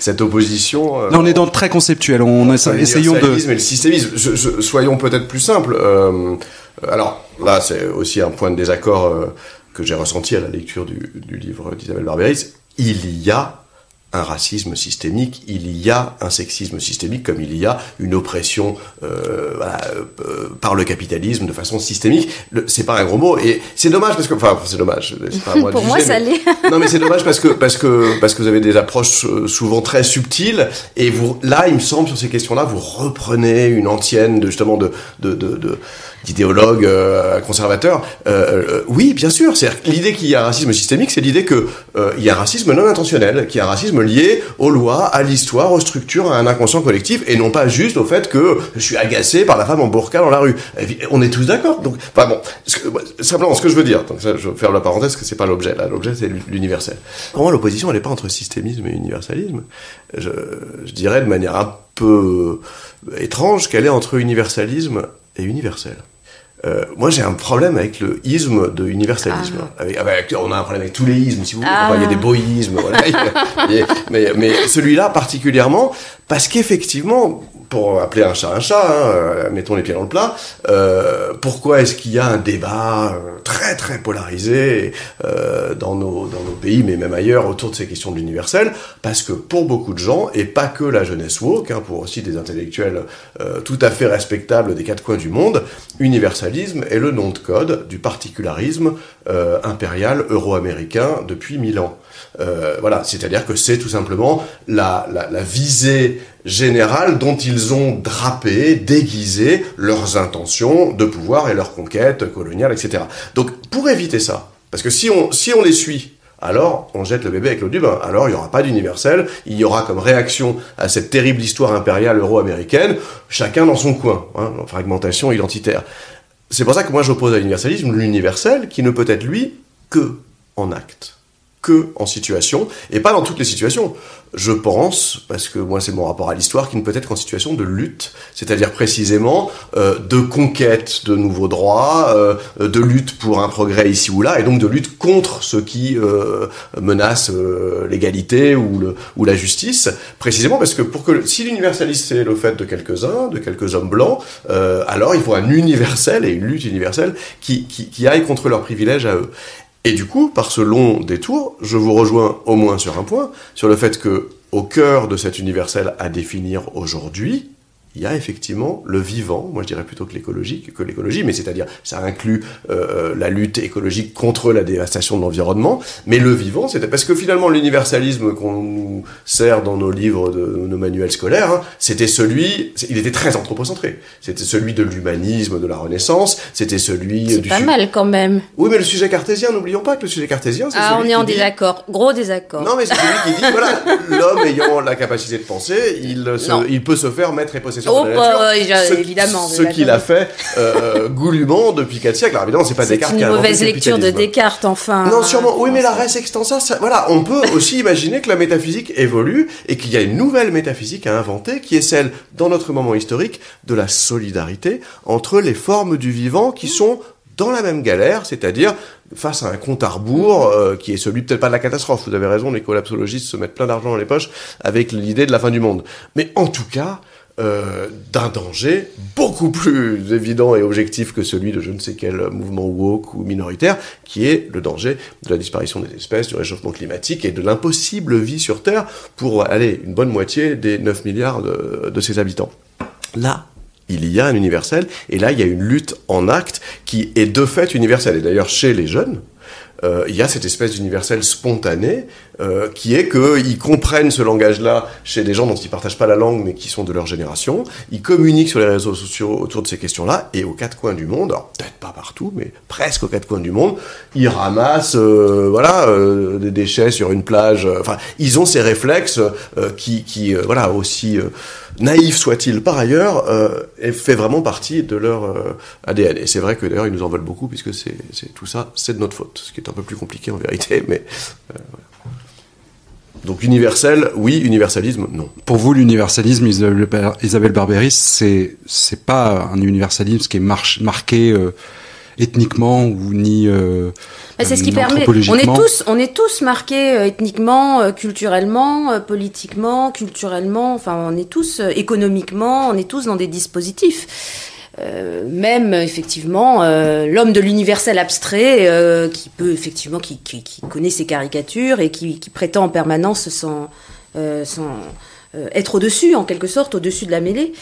cette opposition. Là, on est dans le très conceptuel. Essayons de. Et le systémisme. Soyons peut-être plus simples. Alors là, c'est aussi un point de désaccord que j'ai ressenti à la lecture du livre d'Isabelle Barberis. Il y a un racisme systémique, il y a un sexisme systémique, comme il y a une oppression par le capitalisme de façon systémique. C'est pas un gros mot, et c'est dommage parce que, enfin, c'est dommage. C'est pas à moi de Pour juger, moi, ça l'est. Non, mais c'est dommage parce que vous avez des approches souvent très subtiles, et là, il me semble, sur ces questions-là, vous reprenez une antienne d'idéologues conservateurs. Oui, bien sûr. C'est l'idée qu'il y a un racisme systémique, c'est l'idée que il y a un racisme non intentionnel, qu'il y a un racisme lié aux lois, à l'histoire, aux structures, à un inconscient collectif, et non pas juste au fait que je suis agacé par la femme en burqa dans la rue. On est tous d'accord. Donc, enfin bon, simplement, ce que je veux dire, donc ça, je ferme la parenthèse, parce que c'est pas l'objet. Là, l'objet, c'est l'universel. Pour moi, l'opposition, elle n'est pas entre systémisme et universalisme. Je dirais de manière un peu étrange qu'elle est entre universalisme et universel. Moi, j'ai un problème avec le isme de universalisme. On a un problème avec tous les ismes, si vous voulez. Enfin, il y a des beaux ismes, voilà. Mais celui-là particulièrement, Parce qu'effectivement, pour appeler un chat, mettons les pieds dans le plat, pourquoi est-ce qu'il y a un débat très très polarisé dans nos pays, mais même ailleurs, autour de ces questions de l'universel? Parce que pour beaucoup de gens, et pas que la jeunesse woke, pour aussi des intellectuels tout à fait respectables des quatre coins du monde, universalisme est le nom de code du particularisme impérial euro-américain depuis 1000 ans. Voilà, c'est-à-dire que c'est tout simplement la visée générale dont ils ont drapé, déguisé leurs intentions de pouvoir et leurs conquêtes coloniales, etc. Donc, pour éviter ça, parce que si on les suit, alors on jette le bébé avec l'eau du bain. Alors il n'y aura pas d'universel, il y aura comme réaction à cette terrible histoire impériale euro-américaine, chacun dans son coin, fragmentation identitaire. C'est pour ça que moi j'oppose à l'universalisme l'universel qui ne peut être, lui, que en acte, que en situation, et pas dans toutes les situations. Je pense, parce que moi c'est mon rapport à l'histoire, qui ne peut être qu'en situation de lutte, c'est-à-dire précisément de conquête de nouveaux droits, de lutte pour un progrès ici ou là, et donc de lutte contre ce qui menace l'égalité ou la justice, précisément parce que si l'universalisme c'est le fait de quelques-uns, de quelques hommes blancs, alors il faut un universel et une lutte universelle qui aille contre leurs privilèges à eux. Et du coup, par ce long détour, je vous rejoins au moins sur un point, sur le fait que, au cœur de cet universel à définir aujourd'hui, il y a effectivement le vivant, moi je dirais plutôt que l'écologie, mais c'est-à-dire ça inclut la lutte écologique contre la dévastation de l'environnement, mais le vivant, parce que finalement l'universalisme qu'on nous sert dans nos livres, nos manuels scolaires, il était très anthropocentré. C'était celui de l'humanisme, de la Renaissance, c'était celui c'est pas mal quand même. Oui, mais le sujet cartésien, n'oublions pas que le sujet cartésien, c'est celui on est en dit... désaccord, gros désaccord. Non, mais c'est celui qui dit, voilà, l'homme ayant la capacité de penser, il peut se faire maître et possesseur. Évidemment. Ce qu'il a fait goulûment depuis 4 siècles. Alors évidemment, c'est pas Descartes qui a inventé le capitalisme. C'est une mauvaise lecture de Descartes, enfin. Non, sûrement. Oui, mais la res extensa, voilà, on peut aussi imaginer que la métaphysique évolue et qu'il y a une nouvelle métaphysique à inventer, qui est celle, dans notre moment historique, de la solidarité entre les formes du vivant qui sont dans la même galère, c'est-à-dire face à un compte à rebours qui est celui peut-être pas de la catastrophe. Vous avez raison, les collapsologistes se mettent plein d'argent dans les poches avec l'idée de la fin du monde. Mais en tout cas, d'un danger beaucoup plus évident et objectif que celui de je ne sais quel mouvement woke ou minoritaire, qui est le danger de la disparition des espèces, du réchauffement climatique et de l'impossible vie sur Terre pour une bonne moitié des 9 milliards de ses habitants. Là, il y a un universel, et là, il y a une lutte en acte qui est de fait universelle. Et d'ailleurs, chez les jeunes, il y a cette espèce d'universel spontané qui est qu'ils comprennent ce langage-là chez des gens dont ils ne partagent pas la langue mais qui sont de leur génération. Ils communiquent sur les réseaux sociaux autour de ces questions-là et aux quatre coins du monde, alors peut-être pas partout mais presque aux quatre coins du monde, ils ramassent des déchets sur une plage. Enfin, ils ont ces réflexes qui aussi naïfs soient-ils par ailleurs, fait vraiment partie de leur ADN. Et c'est vrai que d'ailleurs ils nous en veulent beaucoup puisque tout ça, c'est de notre faute, ce qui est un peu plus compliqué en vérité, mais voilà. Donc universel, oui, universalisme, non. Pour vous, l'universalisme, Isabelle Barberis, c'est pas un universalisme qui est marqué ethniquement ou ni c'est ce qui permet. On est tous marqués ethniquement, culturellement, politiquement, culturellement. Enfin, on est tous économiquement, on est tous dans des dispositifs. Même effectivement l'homme de l'universel abstrait qui peut effectivement qui connaît ses caricatures et qui prétend en permanence sans être au-dessus, en quelque sorte, au-dessus de la mêlée.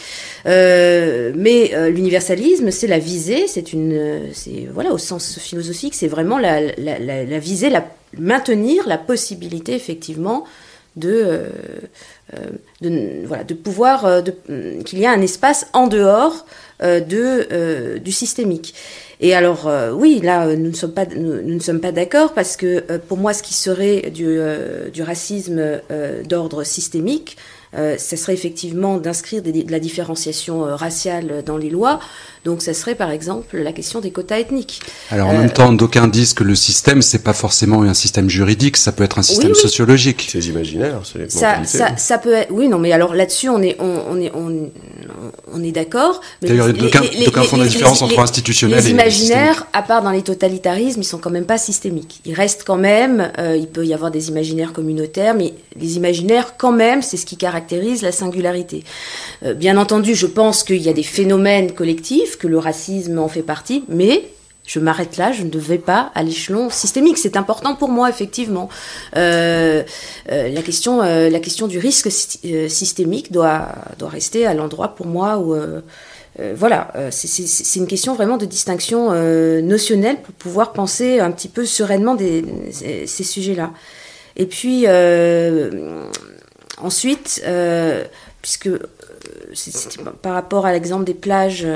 Mais l'universalisme, c'est la visée, c'est au sens philosophique, c'est vraiment la visée, maintenir la possibilité effectivement de pouvoir qu'il y a un espace en dehors du systémique. Et alors oui, là nous ne sommes pas d'accord parce que pour moi ce qui serait du racisme d'ordre systémique, ça serait effectivement d'inscrire de la différenciation raciale dans les lois. Donc ça serait par exemple la question des quotas ethniques. Alors en même temps, d'aucuns disent que le système, c'est pas forcément un système juridique, ça peut être un système sociologique. C'est imaginaire, c'est les ça peut être, oui, non, mais alors là-dessus on on est d'accord. Mais d'ailleurs, il n'y a aucun fond de différence entre institutionnel et les imaginaires, systémique. à part dans les totalitarismes, ils sont quand même pas systémiques. Il reste quand même, il peut y avoir des imaginaires communautaires, mais les imaginaires, quand même, c'est ce qui caractérise la singularité. Bien entendu, je pense qu'il y a des phénomènes collectifs, que le racisme en fait partie, mais je m'arrête là, je ne vais pas à l'échelon systémique. C'est important pour moi, effectivement. La question du risque systémique doit rester à l'endroit, pour moi, où... c'est une question vraiment de distinction notionnelle pour pouvoir penser un petit peu sereinement ces sujets-là. Et puis, ensuite, puisque c'était par rapport à l'exemple des plages...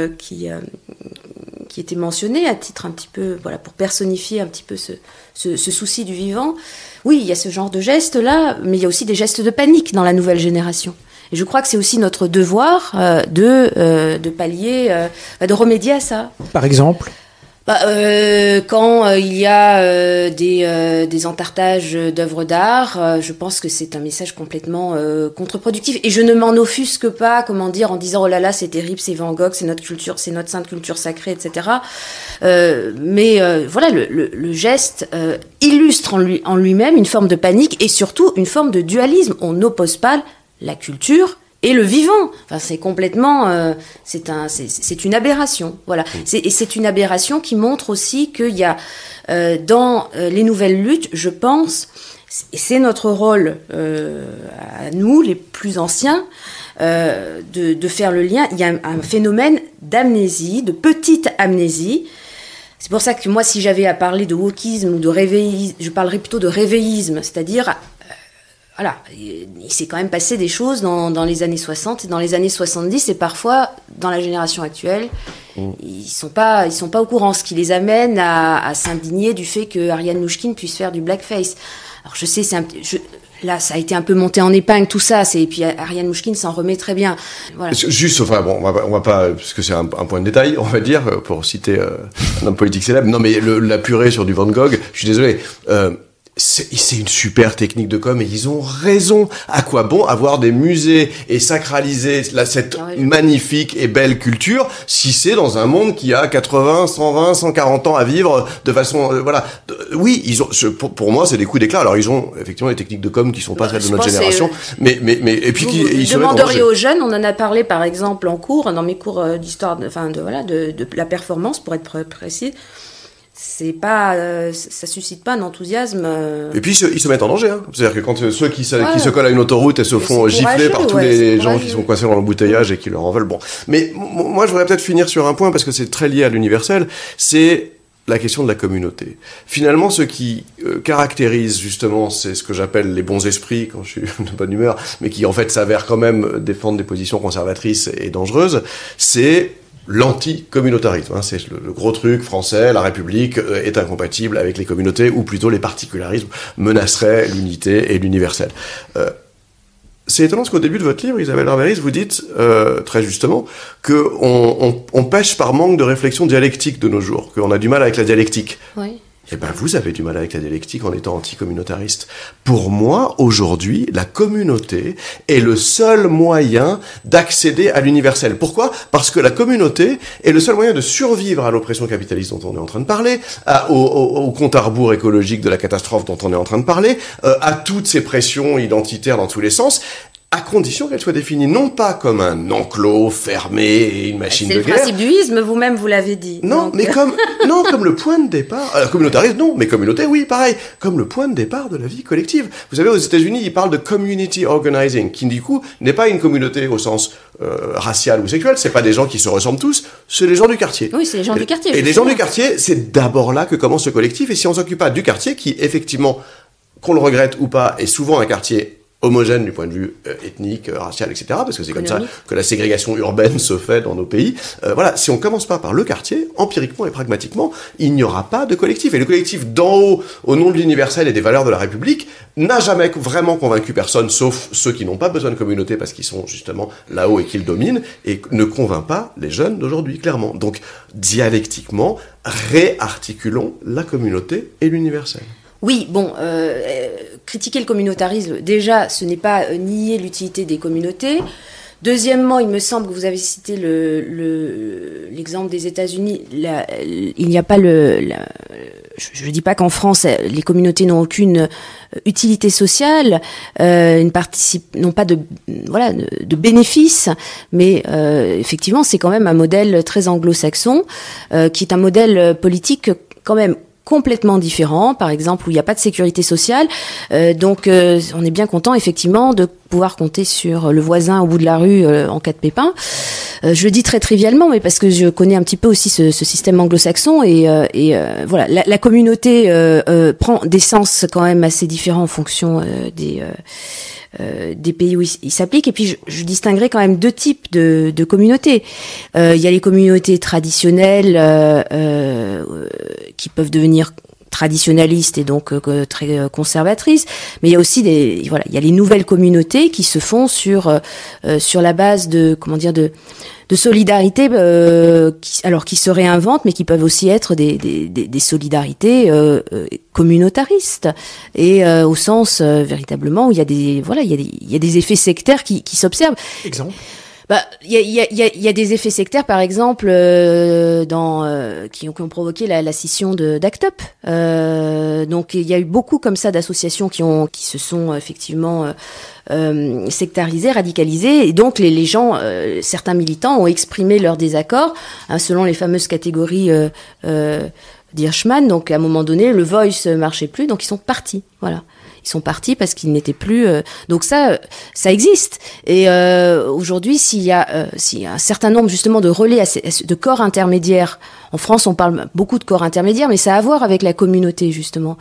qui était mentionné à titre un petit peu, voilà, pour personnifier un petit peu ce souci du vivant. Oui, il y a ce genre de gestes-là, mais il y a aussi des gestes de panique dans la nouvelle génération. Et je crois que c'est aussi notre devoir de pallier, de remédier à ça. Par exemple ? Quand il y a des entartages d'œuvres d'art, je pense que c'est un message complètement contre-productif. Et je ne m'en offusque pas, comment dire, en disant oh là là, c'est terrible, c'est Van Gogh, c'est notre culture, c'est notre sainte culture sacrée, etc. Mais voilà, le geste illustre en lui-même une forme de panique et surtout une forme de dualisme. On n'oppose pas la culture et le vivant. Enfin, c'est complètement, c'est une aberration. Voilà. Et c'est une aberration qui montre aussi qu'il y a dans les nouvelles luttes, je pense, et c'est notre rôle à nous, les plus anciens, de faire le lien. Il y a un phénomène d'amnésie, de petite amnésie. C'est pour ça que moi, si j'avais à parler de wokisme ou de réveillisme, je parlerais plutôt de réveillisme, c'est-à-dire voilà, il s'est quand même passé des choses dans les années 60 et dans les années 70 et parfois dans la génération actuelle, ils sont pas au courant, ce qui les amène à s'indigner du fait que Ariane Mnouchkine puisse faire du blackface. Alors je sais, là, ça a été un peu monté en épingle, tout ça. Et puis Ariane Mnouchkine s'en remet très bien. Voilà. Juste, enfin bon, on va pas, parce que c'est un point de détail, on va dire, pour citer un homme politique célèbre. Non, mais la purée sur du Van Gogh, je suis désolé. C'est une super technique de com et ils ont raison. À quoi bon avoir des musées et sacraliser cette magnifique et belle culture si c'est dans un monde qui a 80, 120, 140 ans à vivre de façon voilà. Oui, ils ont pour moi c'est des coups d'éclat. Alors ils ont effectivement des techniques de com qui sont pas celles de notre génération, mais et puis ils demanderiez aux jeunes, on en a parlé par exemple en cours dans mes cours d'histoire de la performance pour être précis. C'est pas, ça suscite pas un enthousiasme. Et puis ils se mettent en danger. Hein. C'est-à-dire que quand ceux qui se collent à une autoroute et se font gifler par tous les gens qui sont coincés dans l'embouteillage et qui leur en veulent. Bon, mais moi je voudrais peut-être finir sur un point parce que c'est très lié à l'universel. C'est la question de la communauté. Finalement, ce qui caractérise justement, c'est ce que j'appelle les bons esprits quand je suis de bonne humeur, mais qui en fait s'avèrent quand même défendre des positions conservatrices et dangereuses. C'est l'anti-communautarisme, c'est le gros truc français, la République est incompatible avec les communautés, ou plutôt les particularismes menaceraient l'unité et l'universel. C'est étonnant parce qu'au début de votre livre, Isabelle Herveris, vous dites très justement qu'on pêche par manque de réflexion dialectique de nos jours, qu'on a du mal avec la dialectique. Oui. Eh ben, vous avez du mal avec la dialectique en étant anticommunautariste. Pour moi, aujourd'hui, la communauté est le seul moyen d'accéder à l'universel. Pourquoi ? Parce que la communauté est le seul moyen de survivre à l'oppression capitaliste dont on est en train de parler, au compte à rebours écologique de la catastrophe dont on est en train de parler, à toutes ces pressions identitaires dans tous les sens, à condition qu'elle soit définie non pas comme un enclos fermé et une machine de guerre. C'est le principe du isme, vous-même vous l'avez dit. Non, donc... mais comme le point de départ. Communautarisme, non, mais communauté, oui, pareil. Comme le point de départ de la vie collective. Vous savez, aux États-Unis, ils parlent de community organizing, qui du coup n'est pas une communauté au sens racial ou sexuel. C'est pas des gens qui se ressemblent tous, c'est les gens du quartier. Oui, c'est les gens du quartier. Et les gens du quartier, c'est d'abord là que commence ce collectif. Et si on s'occupe pas du quartier, qui effectivement, qu'on le regrette ou pas, est souvent un quartier homogène du point de vue ethnique, racial, etc., parce que c'est comme ça que la ségrégation urbaine se fait dans nos pays. Voilà, si on commence pas par le quartier, empiriquement et pragmatiquement, il n'y aura pas de collectif. Et le collectif d'en haut, au nom de l'universel et des valeurs de la République, n'a jamais vraiment convaincu personne, sauf ceux qui n'ont pas besoin de communauté parce qu'ils sont justement là-haut et qu'ils dominent, et ne convainc pas les jeunes d'aujourd'hui, clairement. Donc, dialectiquement, réarticulons la communauté et l'universel. Oui, bon, critiquer le communautarisme, déjà, ce n'est pas nier l'utilité des communautés. Deuxièmement, il me semble que vous avez cité l'exemple des États-Unis. Il n'y a pas je dis pas qu'en France les communautés n'ont aucune utilité sociale, n'ont pas de bénéfices, mais effectivement c'est quand même un modèle très anglo-saxon qui est un modèle politique quand même complètement différent, par exemple où il n'y a pas de sécurité sociale, donc on est bien content effectivement de pouvoir compter sur le voisin au bout de la rue en cas de pépin. Je le dis très trivialement, mais parce que je connais un petit peu aussi ce système anglo-saxon et voilà, la communauté prend des sens quand même assez différents en fonction des pays où il s'applique. Et puis je distinguerais quand même deux types de communautés. Il y a les communautés traditionnelles qui peuvent devenir traditionnalistes et donc très conservatrices, mais il y a aussi il y a les nouvelles communautés qui se font sur la base de solidarité qui se réinventent, mais qui peuvent aussi être des solidarités communautaristes et au sens véritablement où il y a des effets sectaires qui s'observent. Exemple. Il y a des effets sectaires, par exemple, qui ont provoqué la scission d'Act Up. Donc il y a eu beaucoup comme ça d'associations qui se sont effectivement sectarisées, radicalisées, et donc les gens, certains militants ont exprimé leur désaccord selon les fameuses catégories d'Hirschman. Donc à un moment donné, le Voice marchait plus, donc ils sont partis. Voilà. Ils sont partis parce qu'ils n'étaient plus. Donc ça existe. Et aujourd'hui, s'il y a un certain nombre justement de relais, de corps intermédiaires. En France, on parle beaucoup de corps intermédiaires, mais ça a à voir avec la communauté justement.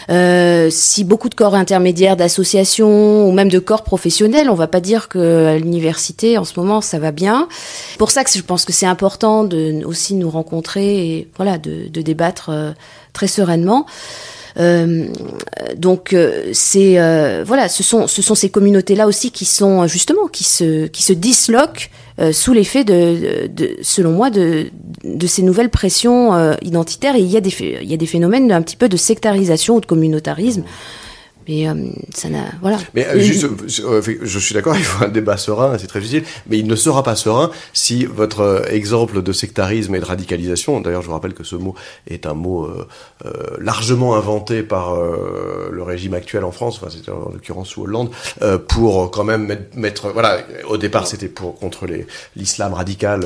Si beaucoup de corps intermédiaires, d'associations ou même de corps professionnels, on va pas dire que à l'université en ce moment ça va bien. C'est pour ça que je pense que c'est important de aussi nous rencontrer et voilà de débattre très sereinement. Donc voilà, ce sont ces communautés-là aussi qui sont justement qui se disloquent sous l'effet selon moi de ces nouvelles pressions identitaires, et il y a des phénomènes un petit peu de sectarisation ou de communautarisme. Mais ça n'a voilà. Mais juste, je suis d'accord, il faut un débat serein, c'est très difficile, mais il ne sera pas serein si votre exemple de sectarisme et de radicalisation, d'ailleurs je vous rappelle que ce mot est un mot largement inventé par le régime actuel en France, enfin c'était en l'occurrence sous Hollande, pour quand même mettre voilà, au départ c'était contre l'islam radical,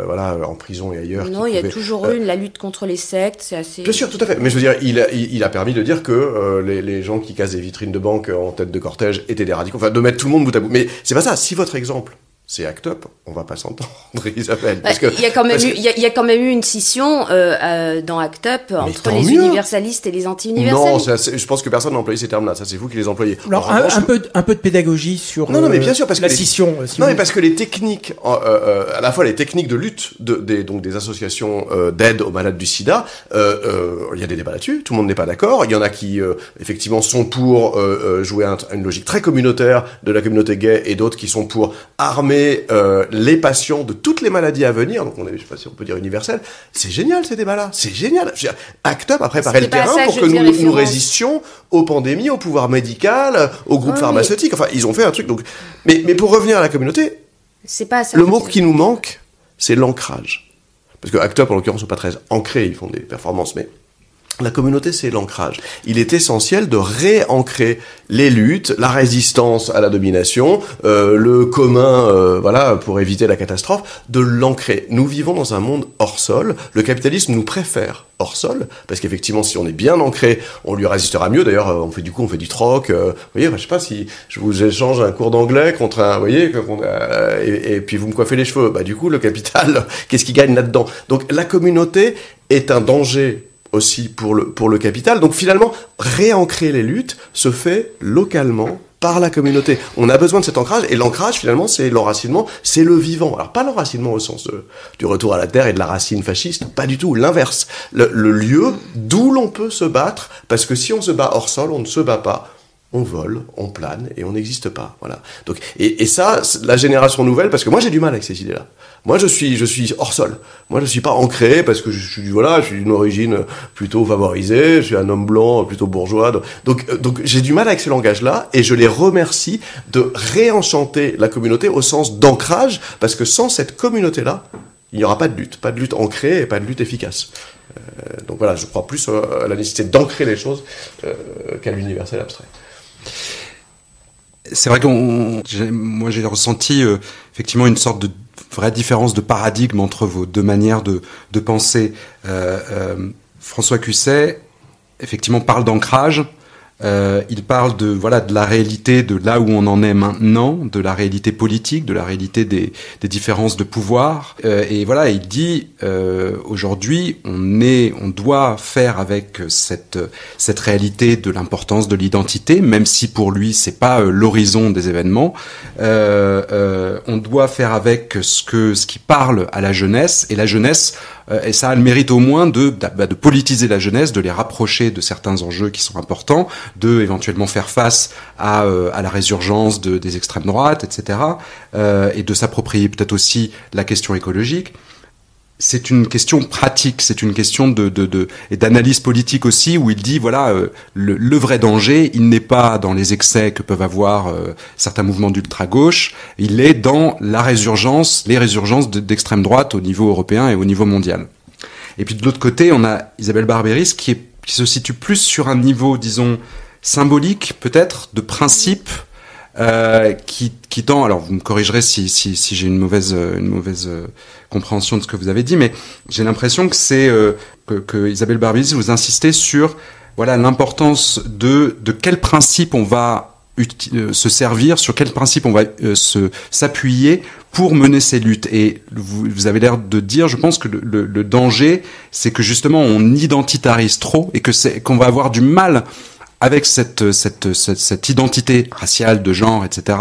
voilà, en prison et ailleurs. Non, il y a toujours eu la lutte contre les sectes, c'est assez. Bien sûr, tout à fait. Mais je veux dire, il a permis de dire que les gens qui des vitrines de banque en tête de cortège étaient des radicaux, enfin de mettre tout le monde bout à bout. Mais c'est pas ça. Si votre exemple c'est Act Up, on va pas s'entendre, Isabelle. Parce que, il y a quand même eu une scission dans Act Up entre les universalistes et les anti-universalistes. Non, je pense que personne n'a employé ces termes-là. Ça, c'est vous qui les employez. Alors, un peu de pédagogie sur non, mais bien sûr, parce la que scission. Mais parce que les techniques, à la fois les techniques de lutte donc des associations d'aide aux malades du SIDA, il y a des débats là-dessus. Tout le monde n'est pas d'accord. Il y en a qui effectivement sont pour jouer à une logique très communautaire de la communauté gay, et d'autres qui sont pour armer les patients de toutes les maladies à venir, donc je sais pas si on peut dire universel. C'est génial ces débats-là, c'est génial. Act Up a préparé le terrain pour que nous résistions aux pandémies, au pouvoir médical, aux groupes pharmaceutiques. Enfin, ils ont fait un truc. Donc, mais pour revenir à la communauté, c'est pas ça, le mot qui nous manque, c'est l'ancrage. Parce que Act Up, en l'occurrence, sont pas très ancrés, ils font des performances, mais la communauté, c'est l'ancrage. Il est essentiel de réancrer les luttes, la résistance à la domination, le commun, voilà, pour éviter la catastrophe, de l'ancrer. Nous vivons dans un monde hors sol. Le capitalisme nous préfère hors sol, parce qu'effectivement, si on est bien ancré, on lui résistera mieux. D'ailleurs, on fait du troc. Vous voyez, je sais pas si je vous échange un cours d'anglais contre un, vous voyez, et puis vous me coiffez les cheveux. Bah, du coup, le capital, qu'est-ce qu'il gagne là-dedans? Donc, la communauté est un danger aussi pour le capital. Donc finalement, réancrer les luttes se fait localement par la communauté. On a besoin de cet ancrage, et l'ancrage finalement c'est l'enracinement, c'est le vivant. Alors pas l'enracinement au sens du retour à la terre et de la racine fasciste, pas du tout, l'inverse. Le lieu d'où l'on peut se battre, parce que si on se bat hors sol, on ne se bat pas. on vole, on plane et on n'existe pas. Voilà. Donc, et ça, la génération nouvelle, parce que moi j'ai du mal avec ces idées-là. Moi je suis hors sol. Moi je suis pas ancré parce que je suis d'une origine plutôt favorisée. Je suis un homme blanc plutôt bourgeois. Donc j'ai du mal avec ce langage-là et je les remercie de réenchanter la communauté au sens d'ancrage, parce que sans cette communauté-là, il n'y aura pas de lutte ancrée et pas de lutte efficace. Donc voilà, je crois plus à la nécessité d'ancrer les choses qu'à l'universel abstrait. C'est vrai moi j'ai ressenti effectivement une sorte de vraie différence de paradigme entre vos deux manières de penser. François Cusset, effectivement, parle d'ancrage. Il parle de la réalité, de là où on en est maintenant, de la réalité politique, de la réalité des différences de pouvoir. Et voilà, il dit aujourd'hui, on doit faire avec cette réalité de l'importance de l'identité, même si pour lui c'est pas l'horizon des événements. On doit faire avec ce qui parle à la jeunesse, et la jeunesse. Et ça a le mérite au moins de politiser la jeunesse, de les rapprocher de certains enjeux qui sont importants, de éventuellement faire face à la résurgence des extrêmes droites, etc. Et de s'approprier peut-être aussi la question écologique. C'est une question pratique, c'est une question et d'analyse politique aussi, où il dit le vrai danger, il n'est pas dans les excès que peuvent avoir certains mouvements d'ultra-gauche, il est dans les résurgences d'extrême droite au niveau européen et au niveau mondial. Et puis de l'autre côté, on a Isabelle Barberis qui se situe plus sur un niveau, disons, symbolique peut-être, de principe, qui tend, alors vous me corrigerez si j'ai une mauvaise compréhension de ce que vous avez dit, mais j'ai l'impression que c'est que Isabelle Barberis, vous insistez sur l'importance de quel principe on va se servir, sur quel principe on va s'appuyer pour mener ces luttes. Et vous avez l'air de dire, je pense que le danger, c'est que justement on identitarise trop et qu'on va avoir du mal avec cette identité raciale, de genre, etc.,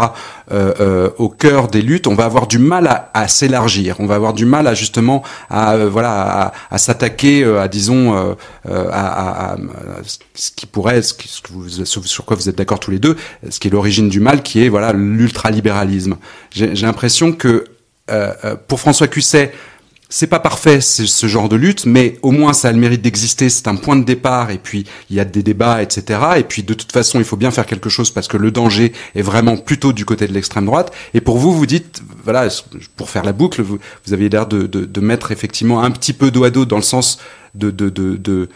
au cœur des luttes. On va avoir du mal à s'élargir. On va avoir du mal à justement à s'attaquer à disons à ce qui pourrait, sur quoi vous êtes d'accord tous les deux, ce qui est l'origine du mal, qui est l'ultralibéralisme. J'ai l'impression que pour François Cusset, c'est pas parfait, ce genre de lutte, mais au moins ça a le mérite d'exister, c'est un point de départ, et puis il y a des débats, etc. Et puis de toute façon, il faut bien faire quelque chose parce que le danger est vraiment plutôt du côté de l'extrême droite. Et pour vous, vous dites, pour faire la boucle, vous aviez l'air de mettre effectivement un petit peu dos à dos dans le sens de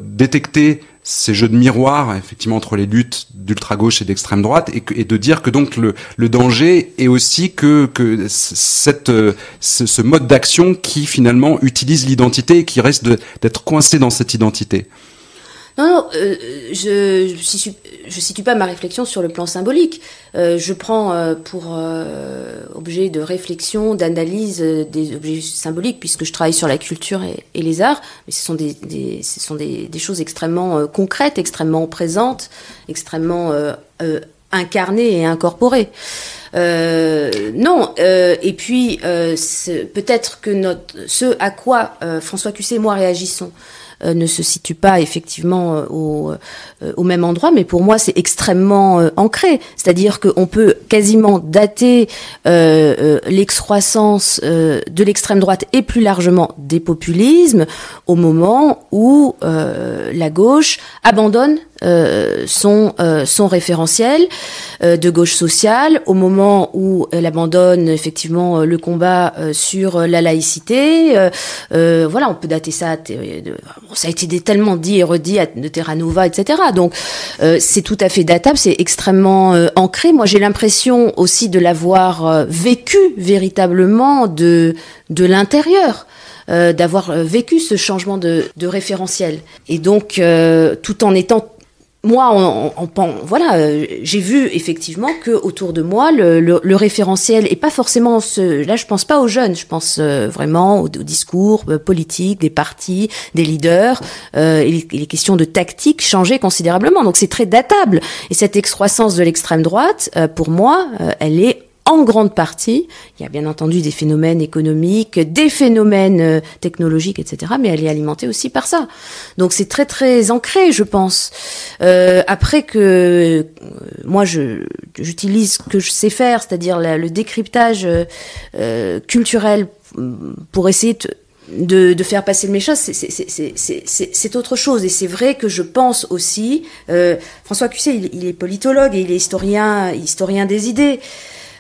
détecter ces jeux de miroir, effectivement, entre les luttes d'ultra-gauche et d'extrême droite, et de dire que donc le danger est aussi que ce mode d'action qui finalement utilise l'identité et qui reste d'être coincé dans cette identité. Non, je situe pas ma réflexion sur le plan symbolique. Je prends pour objet de réflexion, d'analyse des objets symboliques, puisque je travaille sur la culture et les arts. Mais ce sont des choses extrêmement concrètes, extrêmement présentes, extrêmement incarnées et incorporées. Et puis peut-être que ce à quoi François Cusset et moi réagissons ne se situe pas effectivement au même endroit, mais pour moi c'est extrêmement ancré. C'est-à-dire qu'on peut quasiment dater l'excroissance de l'extrême droite et plus largement des populismes au moment où la gauche abandonne son référentiel de gauche sociale, au moment où elle abandonne effectivement le combat sur la laïcité. On peut dater ça. Ça a été tellement dit et redit de Terra Nova, etc. Donc c'est tout à fait datable, c'est extrêmement ancré. Moi j'ai l'impression aussi de l'avoir vécu véritablement de l'intérieur. D'avoir vécu ce changement de référentiel. Et donc, tout en étant... Moi, j'ai vu effectivement que autour de moi, le référentiel est pas forcément là, je pense pas aux jeunes, je pense vraiment aux discours politiques, des partis, des leaders, et les questions de tactique changeaient considérablement. Donc c'est très datable. Et cette excroissance de l'extrême droite, pour moi, elle est en grande partie, il y a bien entendu des phénomènes économiques, des phénomènes technologiques, etc., mais elle est alimentée aussi par ça. Donc c'est très très ancré, je pense. Après que moi j'utilise ce que je sais faire, c'est-à-dire le décryptage culturel pour essayer de faire passer le message, c'est autre chose. Et c'est vrai que je pense aussi, François Cusset, il est politologue et il est historien des idées.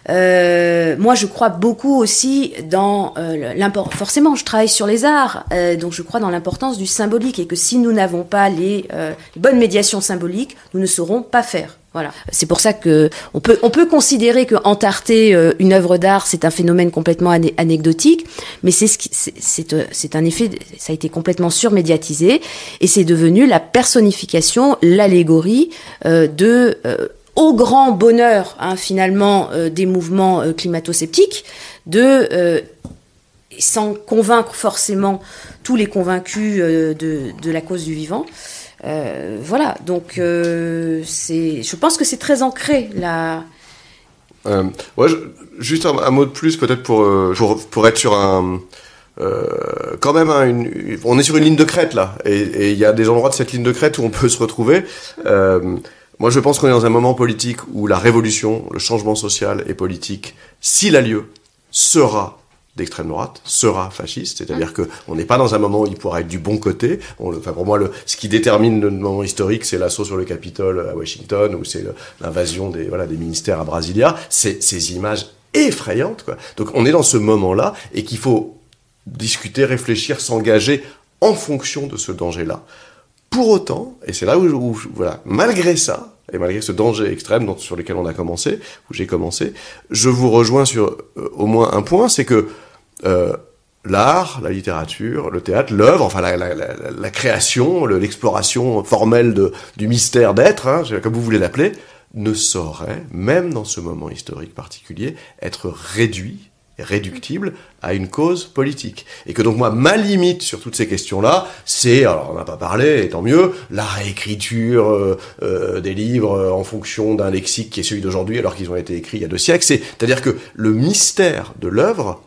Moi, je crois beaucoup aussi dans forcément, je travaille sur les arts, donc je crois dans l'importance du symbolique et que si nous n'avons pas les bonnes médiations symboliques, nous ne saurons pas faire. Voilà. C'est pour ça que on peut considérer que entarter une œuvre d'art, c'est un phénomène complètement anecdotique, mais c'est un effet, ça a été complètement surmédiatisé et c'est devenu la personnification, l'allégorie au grand bonheur, finalement, des mouvements climato-sceptiques, sans convaincre forcément tous les convaincus de la cause du vivant. Voilà, donc je pense que c'est très ancré là. Juste un mot de plus peut-être pour être sur quand même on est sur une ligne de crête là, et il y a des endroits de cette ligne de crête où on peut se retrouver. Moi, je pense qu'on est dans un moment politique où la révolution, le changement social et politique, s'il a lieu, sera d'extrême droite, sera fasciste. C'est-à-dire que on n'est pas dans un moment où il pourra être du bon côté. Pour moi, ce qui détermine le moment historique, c'est l'assaut sur le Capitole à Washington, ou c'est l'invasion des ministères à Brasilia. Ces images effrayantes, quoi. Donc, on est dans ce moment-là et qu'il faut discuter, réfléchir, s'engager en fonction de ce danger-là. Pour autant, et c'est là où voilà, malgré ça, et malgré ce danger extrême sur lequel où j'ai commencé, je vous rejoins sur au moins un point, c'est que l'art, la littérature, le théâtre, l'œuvre, enfin la création, l'exploration formelle du mystère d'être, comme vous voulez l'appeler, ne saurait, même dans ce moment historique particulier, être réductible à une cause politique. Et que donc moi, ma limite sur toutes ces questions-là, c'est, alors on n'a pas parlé, et tant mieux, la réécriture des livres en fonction d'un lexique qui est celui d'aujourd'hui alors qu'ils ont été écrits il y a 2 siècles. C'est-à-dire que le mystère de l'œuvre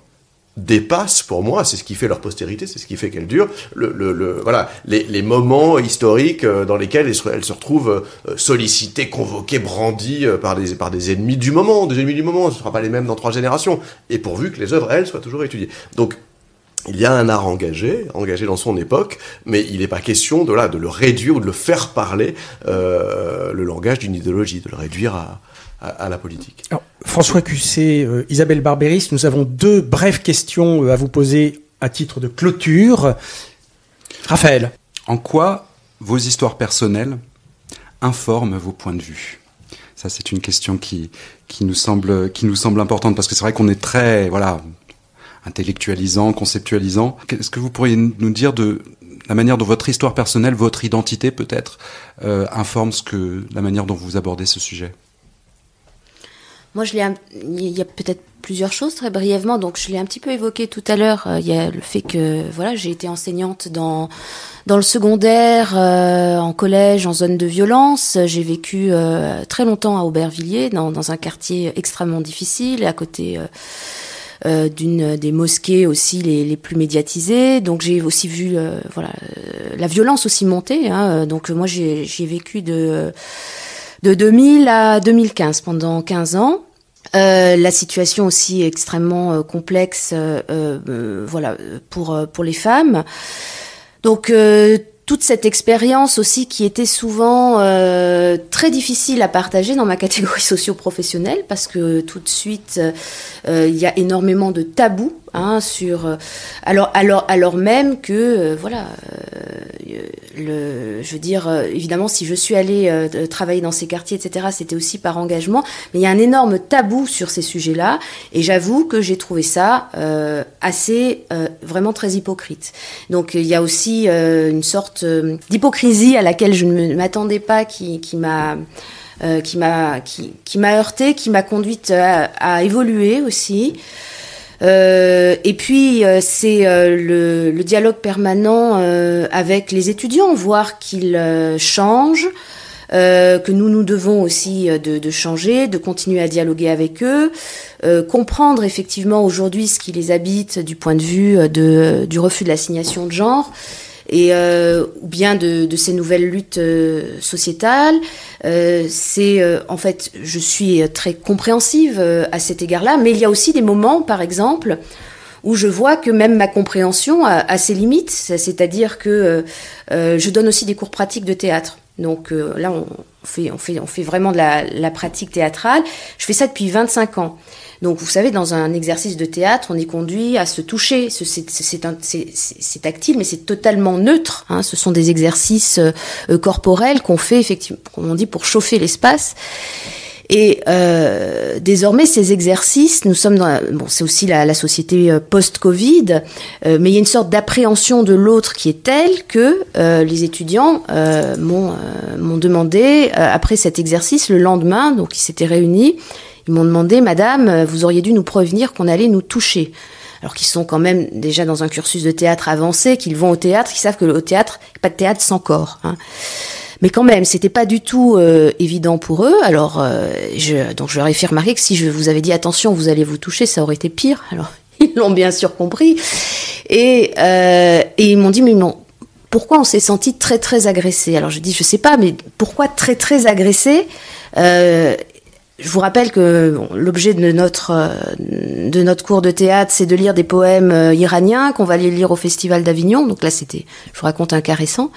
dépasse pour moi, c'est ce qui fait leur postérité, c'est ce qui fait qu'elle dure, voilà, les moments historiques dans lesquels elle se retrouve sollicitée, convoquée, brandie par des ennemis du moment, ce ne sera pas les mêmes dans 3 générations, et pourvu que les œuvres, elles, soient toujours étudiées. Donc, il y a un art engagé dans son époque, mais il n'est pas question de le réduire ou de le faire parler le langage d'une idéologie, de le réduire à la politique. Alors, François Cusset, Isabelle Barberis, nous avons 2 brèves questions à vous poser à titre de clôture. Raphaël. En quoi vos histoires personnelles informent vos points de vue ? Ça, c'est une question qui nous semble importante, parce que c'est vrai qu'on est très, intellectualisant, conceptualisant. Est-ce que vous pourriez nous dire de la manière dont votre histoire personnelle, votre identité peut-être, informe la manière dont vous abordez ce sujet ? Moi, il y a peut-être plusieurs choses très brièvement. Donc, je l'ai un petit peu évoqué tout à l'heure. Il y a le fait que, j'ai été enseignante dans le secondaire, en collège, en zone de violence. J'ai vécu très longtemps à Aubervilliers, dans un quartier extrêmement difficile, à côté d'une des mosquées aussi les plus médiatisées. Donc, j'ai aussi vu, la violence aussi monter. Donc, moi, j'ai vécu de 2000 à 2015, pendant 15 ans. La situation aussi extrêmement complexe, pour les femmes. Donc, toute cette expérience aussi qui était souvent très difficile à partager dans ma catégorie socio-professionnelle, parce que tout de suite, il y a énormément de tabous sur alors même que je veux dire, évidemment, si je suis allée travailler dans ces quartiers, etc., c'était aussi par engagement, mais il y a un énorme tabou sur ces sujets-là, et j'avoue que j'ai trouvé ça assez vraiment très hypocrite. Donc il y a aussi une sorte d'hypocrisie à laquelle je ne m'attendais pas, qui m'a heurtée, qui m'a conduite à évoluer aussi. Et puis c'est le dialogue permanent avec les étudiants, voir qu'ils changent, que nous devons aussi de changer, de continuer à dialoguer avec eux, comprendre effectivement aujourd'hui ce qui les habite du point de vue du refus de l'assignation de genre, et ou bien de ces nouvelles luttes sociétales. En fait, je suis très compréhensive à cet égard-là, mais il y a aussi des moments, par exemple, où je vois que même ma compréhension a ses limites, c'est-à-dire que je donne aussi des cours pratiques de théâtre. Donc là, on fait vraiment de la pratique théâtrale. Je fais ça depuis 25 ans. Donc, vous savez, dans un exercice de théâtre, on est conduit à se toucher. C'est tactile, mais c'est totalement neutre. Hein. Ce sont des exercices corporels qu'on fait, effectivement, comme on dit, pour chauffer l'espace. Et désormais, ces exercices, nous sommes c'est aussi la société post-Covid, mais il y a une sorte d'appréhension de l'autre qui est telle que les étudiants m'ont demandé, après cet exercice, le lendemain, donc ils s'étaient réunis, ils m'ont demandé, Madame, vous auriez dû nous prévenir qu'on allait nous toucher. Alors qu'ils sont quand même déjà dans un cursus de théâtre avancé, qu'ils vont au théâtre, qu'ils savent que au théâtre, il n'y a pas de théâtre sans corps. Hein. Mais quand même, c'était pas du tout évident pour eux. Alors, donc je leur ai fait remarquer que si je vous avais dit attention, vous allez vous toucher, ça aurait été pire. Alors, ils l'ont bien sûr compris. Et ils m'ont dit, mais non, pourquoi on s'est senti très très agressé? Alors je dis, je sais pas, mais pourquoi très très agressé? Je vous rappelle que l'objet de notre cours de théâtre, c'est de lire des poèmes iraniens qu'on va aller lire au Festival d'Avignon. Donc là, je vous raconte un cas récent.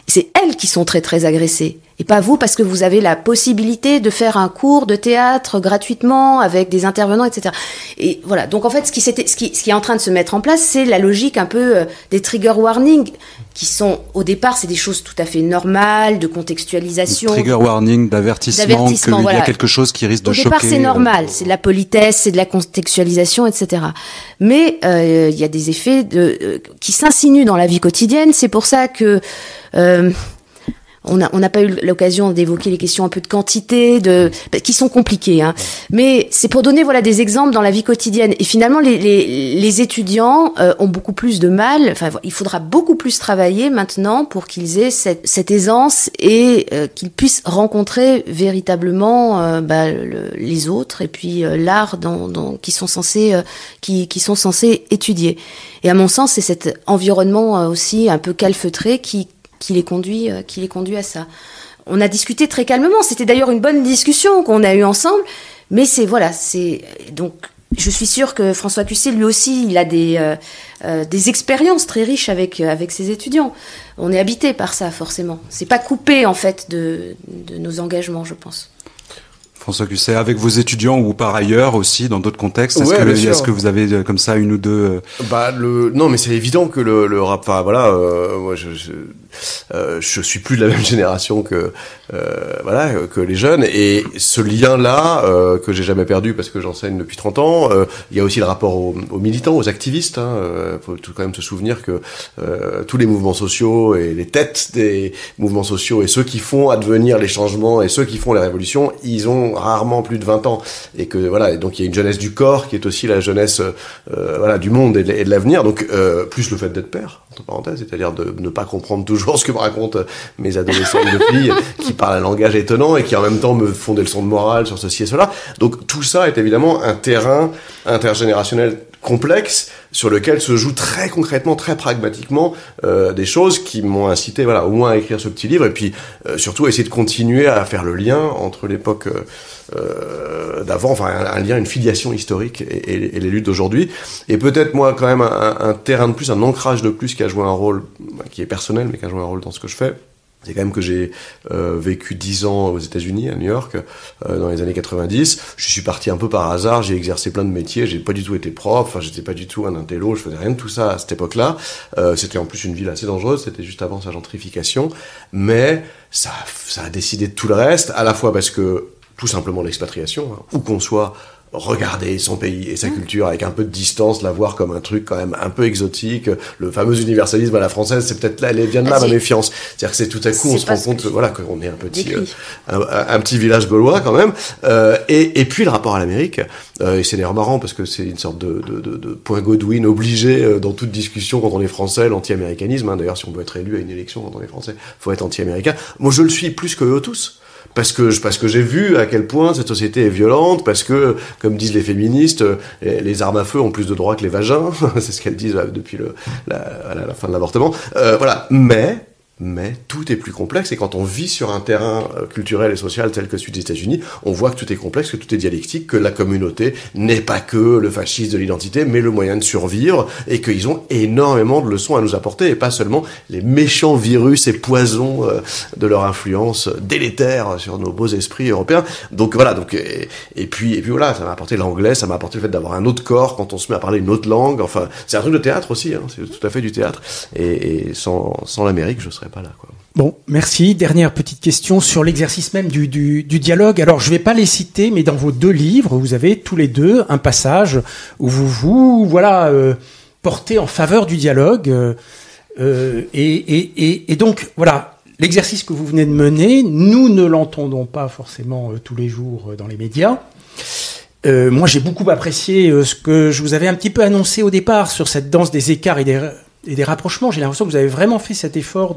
C'est elles qui sont très très agressées, et pas vous, parce que vous avez la possibilité de faire un cours de théâtre gratuitement avec des intervenants, etc. Et voilà. Donc en fait, ce qui est en train de se mettre en place, c'est la logique un peu des trigger warnings, qui sont au départ, c'est des choses tout à fait normales, de contextualisation. Trigger warning, d'avertissement qu'il y a quelque chose qui risque de choquer. Au départ, c'est normal, c'est de la politesse, c'est de la contextualisation, etc. Mais il y a des effets qui s'insinuent dans la vie quotidienne. C'est pour ça que on n'a pas eu l'occasion d'évoquer les questions un peu de quantité, qui sont compliquées, hein. Mais c'est pour donner des exemples dans la vie quotidienne. Et finalement, les étudiants ont beaucoup plus de mal. Enfin, il faudra beaucoup plus travailler maintenant pour qu'ils aient cette aisance et qu'ils puissent rencontrer véritablement les autres et puis l'art qui sont censés étudier. Et à mon sens, c'est cet environnement aussi un peu calfeutré qui les conduit à ça. On a discuté très calmement, c'était d'ailleurs une bonne discussion qu'on a eue ensemble, mais donc je suis sûre que François Cussé, lui aussi, il a des expériences très riches avec ses étudiants. On est habité par ça, forcément. C'est pas coupé, en fait, de nos engagements, je pense. François Cussé, avec vos étudiants ou par ailleurs aussi, dans d'autres contextes, est-ce que vous avez comme ça une ou deux... Non, mais c'est évident que le rap... Enfin, voilà, moi, je suis plus de la même génération que les jeunes, et ce lien-là, que j'ai jamais perdu parce que j'enseigne depuis 30 ans, il y a aussi le rapport aux militants, aux activistes, hein. Faut quand même se souvenir que tous les mouvements sociaux et les têtes des mouvements sociaux et ceux qui font advenir les changements et ceux qui font les révolutions, ils ont rarement plus de 20 ans, et que et donc il y a une jeunesse du corps qui est aussi la jeunesse du monde et de l'avenir, donc plus le fait d'être père, entre parenthèses, c'est-à-dire de ne pas comprendre toujours ce que me racontent mes adolescentes de filles qui parlent un langage étonnant et qui en même temps me font des leçons de morale sur ceci et cela. Donc tout ça est évidemment un terrain intergénérationnel complexe sur lequel se jouent très concrètement, très pragmatiquement des choses qui m'ont incité au moins à écrire ce petit livre, et puis surtout essayer de continuer à faire le lien entre l'époque d'avant, enfin un lien, une filiation historique et les luttes d'aujourd'hui, et peut-être moi quand même un terrain de plus, un ancrage de plus qui a joué un rôle qui est personnel mais qui a joué un rôle dans ce que je fais. C'est quand même que j'ai vécu 10 ans aux États-Unis, à New York, dans les années 90. Je suis parti un peu par hasard, j'ai exercé plein de métiers, j'ai pas du tout été prof, enfin j'étais pas du tout un intello, je faisais rien de tout ça à cette époque-là. C'était en plus une ville assez dangereuse, c'était juste avant sa gentrification, mais ça a décidé de tout le reste, à la fois parce que tout simplement l'expatriation, où qu'on soit regarder son pays et sa culture avec un peu de distance, la voir comme un truc quand même un peu exotique. Le fameux universalisme à la française, c'est peut-être là, elle vient de là, ma méfiance. C'est-à-dire que c'est tout à coup, on se rend compte, voilà, qu'on est un petit village gaulois quand même. Et puis le rapport à l'Amérique, et c'est d'ailleurs marrant parce que c'est une sorte de point Godwin obligé dans toute discussion quand on est français, l'anti-américanisme. Hein. D'ailleurs, si on veut être élu à une élection quand on est français, faut être anti-américain. Moi, je le suis plus que eux tous. Parce que j'ai vu à quel point cette société est violente, parce que, comme disent les féministes, les armes à feu ont plus de droits que les vagins, c'est ce qu'elles disent depuis la fin de l'avortement. Voilà. Mais tout est plus complexe, et quand on vit sur un terrain culturel et social tel que celui des États-Unis, on voit que tout est complexe, que tout est dialectique, que la communauté n'est pas que le fascisme de l'identité, mais le moyen de survivre, et qu'ils ont énormément de leçons à nous apporter, et pas seulement les méchants virus et poisons de leur influence délétère sur nos beaux esprits européens. Donc voilà, et puis voilà, ça m'a apporté l'anglais, ça m'a apporté le fait d'avoir un autre corps quand on se met à parler une autre langue. Enfin, c'est un truc de théâtre aussi, hein, c'est tout à fait du théâtre, et sans l'Amérique, je serais pas là, quoi. Bon, merci. Dernière petite question sur l'exercice même du dialogue. Alors, je vais pas les citer, mais dans vos 2 livres, vous avez tous les 2 un passage où vous portez en faveur du dialogue. Et donc, voilà, l'exercice que vous venez de mener, nous ne l'entendons pas forcément tous les jours dans les médias. Moi, j'ai beaucoup apprécié ce que je vous avais un petit peu annoncé au départ sur cette danse des écarts et des rapprochements. J'ai l'impression que vous avez vraiment fait cet effort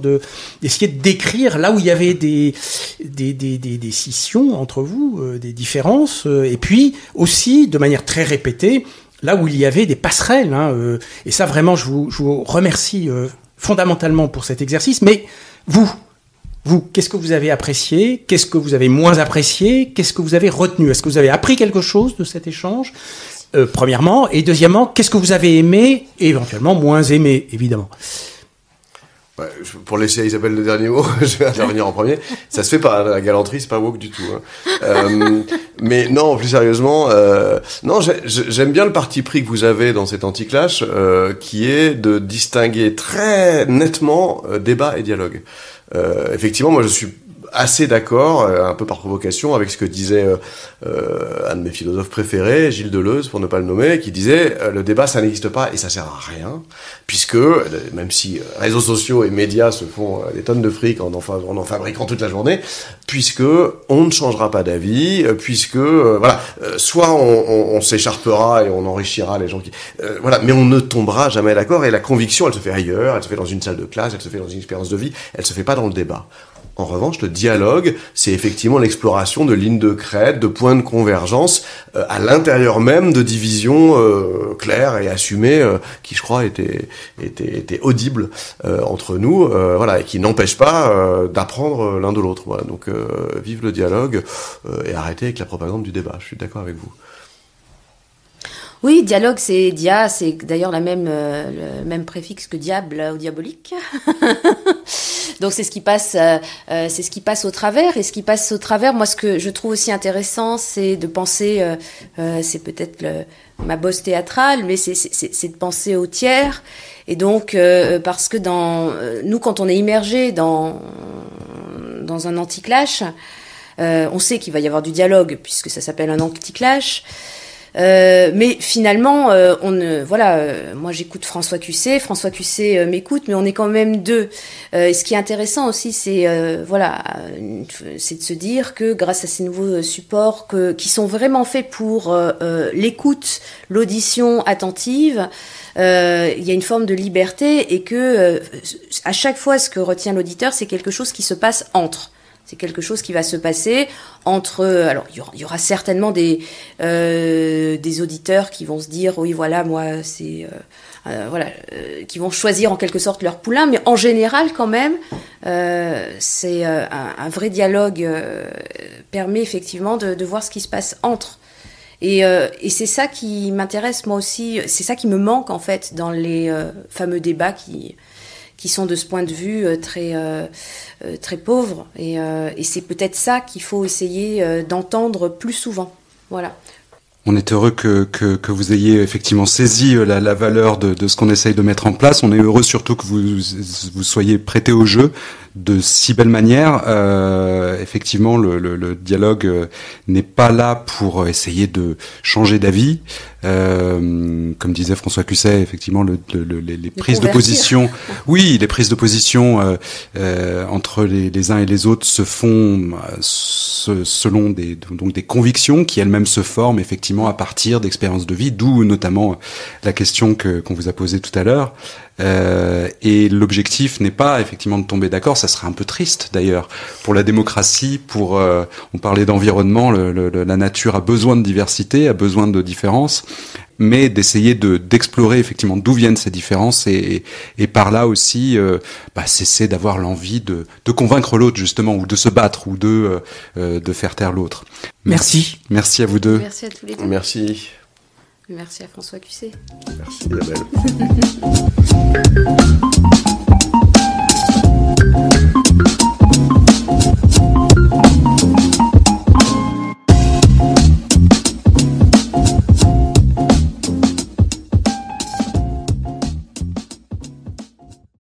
d'essayer de décrire là où il y avait des scissions entre vous, des différences, et puis aussi, de manière très répétée, là où il y avait des passerelles. Hein, et ça, vraiment, je vous remercie fondamentalement pour cet exercice. Mais vous, qu'est-ce que vous avez apprécié? Qu'est-ce que vous avez moins apprécié? Qu'est-ce que vous avez retenu? Est-ce que vous avez appris quelque chose de cet échange? Premièrement, et deuxièmement, qu'est-ce que vous avez aimé et éventuellement moins aimé, évidemment? Ouais, pour laisser à Isabelle le dernier mot, je vais intervenir en premier. Ça se fait pas, la galanterie, c'est pas woke du tout. Hein. Mais non, plus sérieusement, non, j'aime bien le parti pris que vous avez dans cet anti-clash, qui est de distinguer très nettement débat et dialogue. Effectivement, moi je suis assez d'accord, un peu par provocation, avec ce que disait un de mes philosophes préférés, Gilles Deleuze, pour ne pas le nommer, qui disait le débat, ça n'existe pas et ça sert à rien, puisque, même si réseaux sociaux et médias se font des tonnes de fric en en fabriquant toute la journée, puisque on ne changera pas d'avis, puisque, voilà, soit on s'écharpera et on enrichira les gens qui... voilà, mais on ne tombera jamais d'accord, et la conviction, elle se fait ailleurs, elle se fait dans une salle de classe, elle se fait dans une expérience de vie, elle se fait pas dans le débat. En revanche, le dialogue, c'est effectivement l'exploration de lignes de crête, de points de convergence à l'intérieur même de divisions claires et assumées qui, je crois, étaient audibles entre nous, voilà, et qui n'empêchent pas d'apprendre l'un de l'autre. Voilà. Donc, vive le dialogue et arrêtez avec la propagande du débat. Je suis d'accord avec vous. Oui, dialogue, c'est dia, c'est d'ailleurs le même préfixe que diable ou diabolique. Donc c'est ce qui passe au travers. Et ce qui passe au travers, moi, ce que je trouve aussi intéressant, c'est de penser, c'est peut-être ma bosse théâtrale, mais c'est de penser au tiers. Et donc parce que nous, quand on est immergé dans un anti-clash, on sait qu'il va y avoir du dialogue puisque ça s'appelle un anti-clash. Mais finalement, moi j'écoute François Cusset m'écoute, mais on est quand même 2. Et ce qui est intéressant aussi, c'est c'est de se dire que grâce à ces nouveaux supports qui sont vraiment faits pour l'écoute, l'audition attentive, il y a une forme de liberté et que à chaque fois, ce que retient l'auditeur, c'est quelque chose qui se passe entre. C'est quelque chose qui va se passer entre... Alors, il y aura certainement des auditeurs qui vont se dire, oui, voilà, moi, c'est... qui vont choisir en quelque sorte leur poulain, mais en général, quand même, c'est un vrai dialogue permet effectivement de voir ce qui se passe entre. Et c'est ça qui m'intéresse, moi aussi, c'est ça qui me manque, en fait, dans les fameux débats qui sont de ce point de vue très pauvres. Et c'est peut-être ça qu'il faut essayer d'entendre plus souvent. Voilà. On est heureux que vous ayez effectivement saisi la valeur de ce qu'on essaye de mettre en place. On est heureux surtout que vous soyez prêtés au jeu de si belle manière. Effectivement, le dialogue n'est pas là pour essayer de changer d'avis. Comme disait François Cusset, effectivement, les prises de position, oui, les prises de position entre les uns et les autres se font selon des convictions qui elles-mêmes se forment effectivement à partir d'expériences de vie, d'où notamment la question qu'on vous a posée tout à l'heure. Et l'objectif n'est pas effectivement de tomber d'accord, ça serait un peu triste d'ailleurs pour la démocratie, on parlait d'environnement, la nature a besoin de diversité, a besoin de différence, mais d'essayer d'explorer effectivement d'où viennent ces différences et par là aussi cesser d'avoir l'envie de convaincre l'autre justement, ou de se battre, ou de faire taire l'autre. Merci à vous deux. Merci à tous les deux. Merci. Merci à François Cusset. Merci Isabelle.